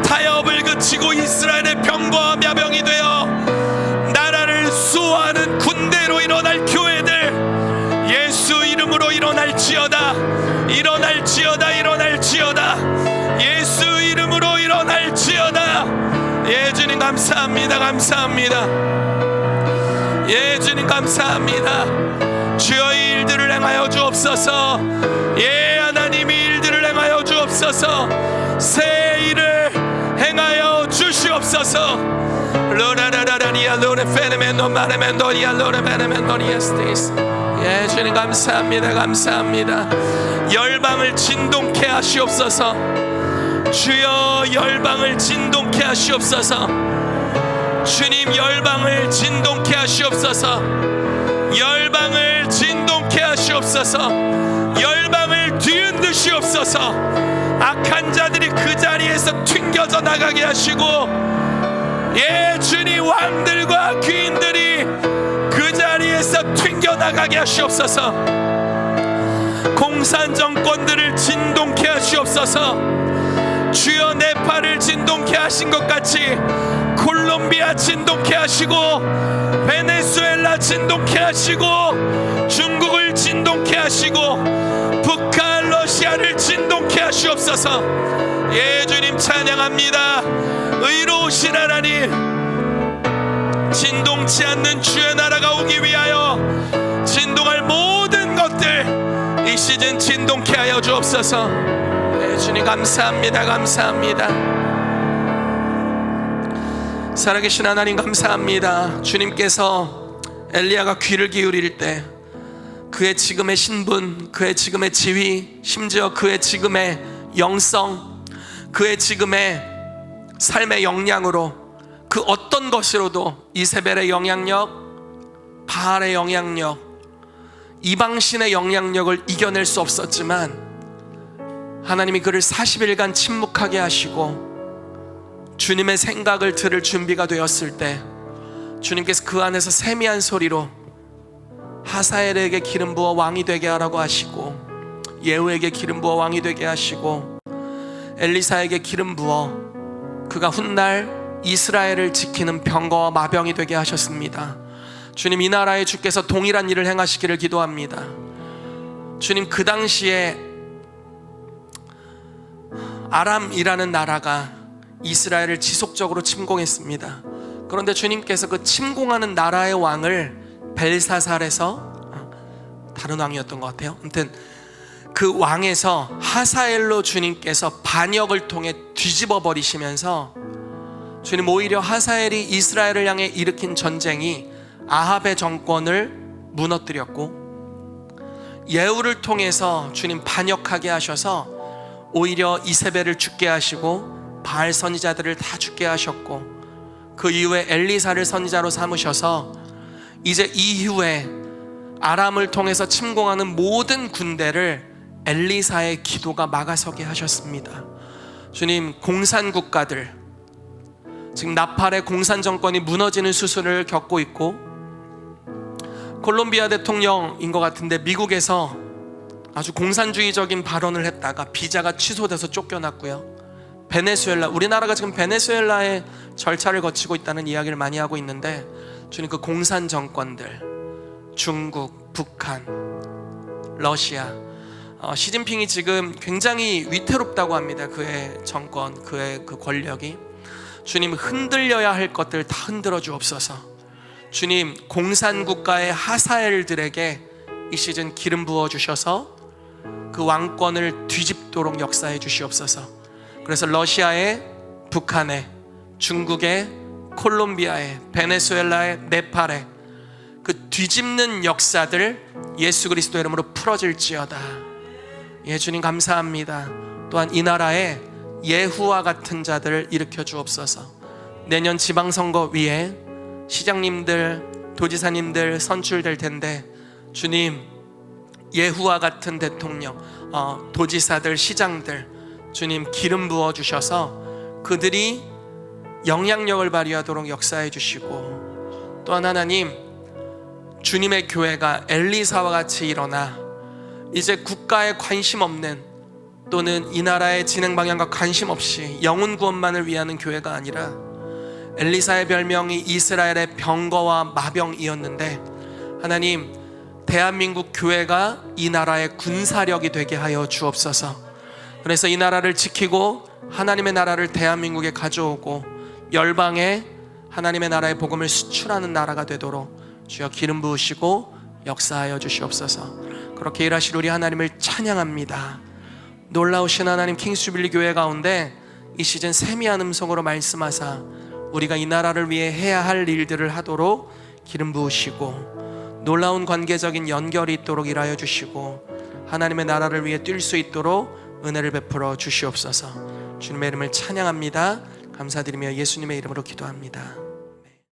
타협을 그치고 이스라엘의 병과 야병이 되어 나라를 수호하는 군대로 일어날 교회들, 예수 이름으로 일어날지어다. 일어날지어다. 일어날지어다. 예수 이름으로 일어날지어다. 예, 주님 감사합니다. 감사합니다. 예, 주님 감사합니다. 주여, 이 일들을 행하여 주옵소서. 예, 하나님이 일들을 행하여 주옵소서. 새 일을 행하여 주시옵소서. 로라라라리아 로레 페르멘도 마레멘도리아 로레 베르멘도리아스테스. 예, 주님 감사합니다. 감사합니다. 열방을 진동케 하시옵소서. 주여, 열방을 진동케 하시옵소서. 주님, 열방을 진동케 하시옵소서. 열방을 진동케 하시옵소서. 열방을 뒤흔드시옵소서. 악한 자들이 그 자리에서 튕겨져 나가게 하시고, 예 주님, 왕들과 귀인들이 그 자리에서 튕겨 나가게 하시옵소서. 공산 정권들을 진동케 하시옵소서. 주여, 네팔을 진동케 하신 것 같이 콜롬비아 진동케 하시고, 베네수엘라 진동케 하시고, 중국을 진동케 하시고, 북한, 러시아를 진동케 하시옵소서. 예 주님, 찬양합니다. 의로우신 하나님, 진동치 않는 주의 나라가 오기 위하여 진동할 모든 것들 이 시즌 진동케 하여 주옵소서. 네, 주님 감사합니다. 감사합니다. 살아계신 하나님 감사합니다. 주님께서 엘리야가 귀를 기울일 때 그의 지금의 신분, 그의 지금의 지위, 심지어 그의 지금의 영성, 그의 지금의 삶의 역량으로 그 어떤 것으로도 이세벨의 영향력, 바알의 영향력, 이방신의 영향력을 이겨낼 수 없었지만 하나님이 그를 40일간 침묵하게 하시고 주님의 생각을 들을 준비가 되었을 때 주님께서 그 안에서 세미한 소리로 하사엘에게 기름 부어 왕이 되게 하라고 하시고, 예후에게 기름 부어 왕이 되게 하시고, 엘리사에게 기름 부어 그가 훗날 이스라엘을 지키는 병거와 마병이 되게 하셨습니다. 주님, 이 나라에 주께서 동일한 일을 행하시기를 기도합니다. 주님, 그 당시에 아람이라는 나라가 이스라엘을 지속적으로 침공했습니다. 그런데 주님께서 그 침공하는 나라의 왕을 벨사살에서, 다른 왕이었던 것 같아요. 아무튼 그 왕에서 하사엘로 주님께서 반역을 통해 뒤집어 버리시면서 주님, 오히려 하사엘이 이스라엘을 향해 일으킨 전쟁이 아합의 정권을 무너뜨렸고, 예후를 통해서 주님 반역하게 하셔서 오히려 이세벨을 죽게 하시고 바알 선지자들을 다 죽게 하셨고, 그 이후에 엘리사를 선지자로 삼으셔서 이제 이후에 아람을 통해서 침공하는 모든 군대를 엘리사의 기도가 막아서게 하셨습니다. 주님, 공산 국가들, 지금 나팔의 공산 정권이 무너지는 수순을 겪고 있고, 콜롬비아 대통령인 것 같은데 미국에서 아주 공산주의적인 발언을 했다가 비자가 취소돼서 쫓겨났고요. 베네수엘라, 우리나라가 지금 베네수엘라의 절차를 거치고 있다는 이야기를 많이 하고 있는데, 주님, 그 공산 정권들, 중국, 북한, 러시아, 시진핑이 지금 굉장히 위태롭다고 합니다. 그의 정권, 그의 그 권력이. 주님, 흔들려야 할 것들 다 흔들어 주옵소서. 주님, 공산 국가의 하사엘들에게 이 시즌 기름 부어 주셔서 그 왕권을 뒤집도록 역사해 주시옵소서. 그래서 러시아에, 북한에, 중국에, 콜롬비아에, 베네수엘라에, 네팔에 그 뒤집는 역사들 예수 그리스도 이름으로 풀어질지어다. 예, 주님 감사합니다. 또한 이 나라에 예후와 같은 자들을 일으켜 주옵소서. 내년 지방선거 위에 시장님들, 도지사님들 선출될 텐데, 주님, 예후와 같은 대통령, 도지사들, 시장들, 주님 기름 부어 주셔서 그들이 영향력을 발휘하도록 역사해 주시고, 또한 하나님, 주님의 교회가 엘리사와 같이 일어나 이제 국가에 관심 없는, 또는 이 나라의 진행 방향과 관심 없이 영혼 구원만을 위하는 교회가 아니라, 엘리사의 별명이 이스라엘의 병거와 마병이었는데, 하나님, 대한민국 교회가 이 나라의 군사력이 되게 하여 주옵소서. 그래서 이 나라를 지키고 하나님의 나라를 대한민국에 가져오고 열방에 하나님의 나라의 복음을 수출하는 나라가 되도록 주여 기름 부으시고 역사하여 주시옵소서. 그렇게 일하실 우리 하나님을 찬양합니다. 놀라우신 하나님, 킹스주빌리 교회 가운데 이 시즌 세미한 음성으로 말씀하사 우리가 이 나라를 위해 해야 할 일들을 하도록 기름 부으시고, 놀라운 관계적인 연결이 있도록 일하여 주시고, 하나님의 나라를 위해 뛸 수 있도록 은혜를 베풀어 주시옵소서. 주님의 이름을 찬양합니다. 감사드리며 예수님의 이름으로 기도합니다.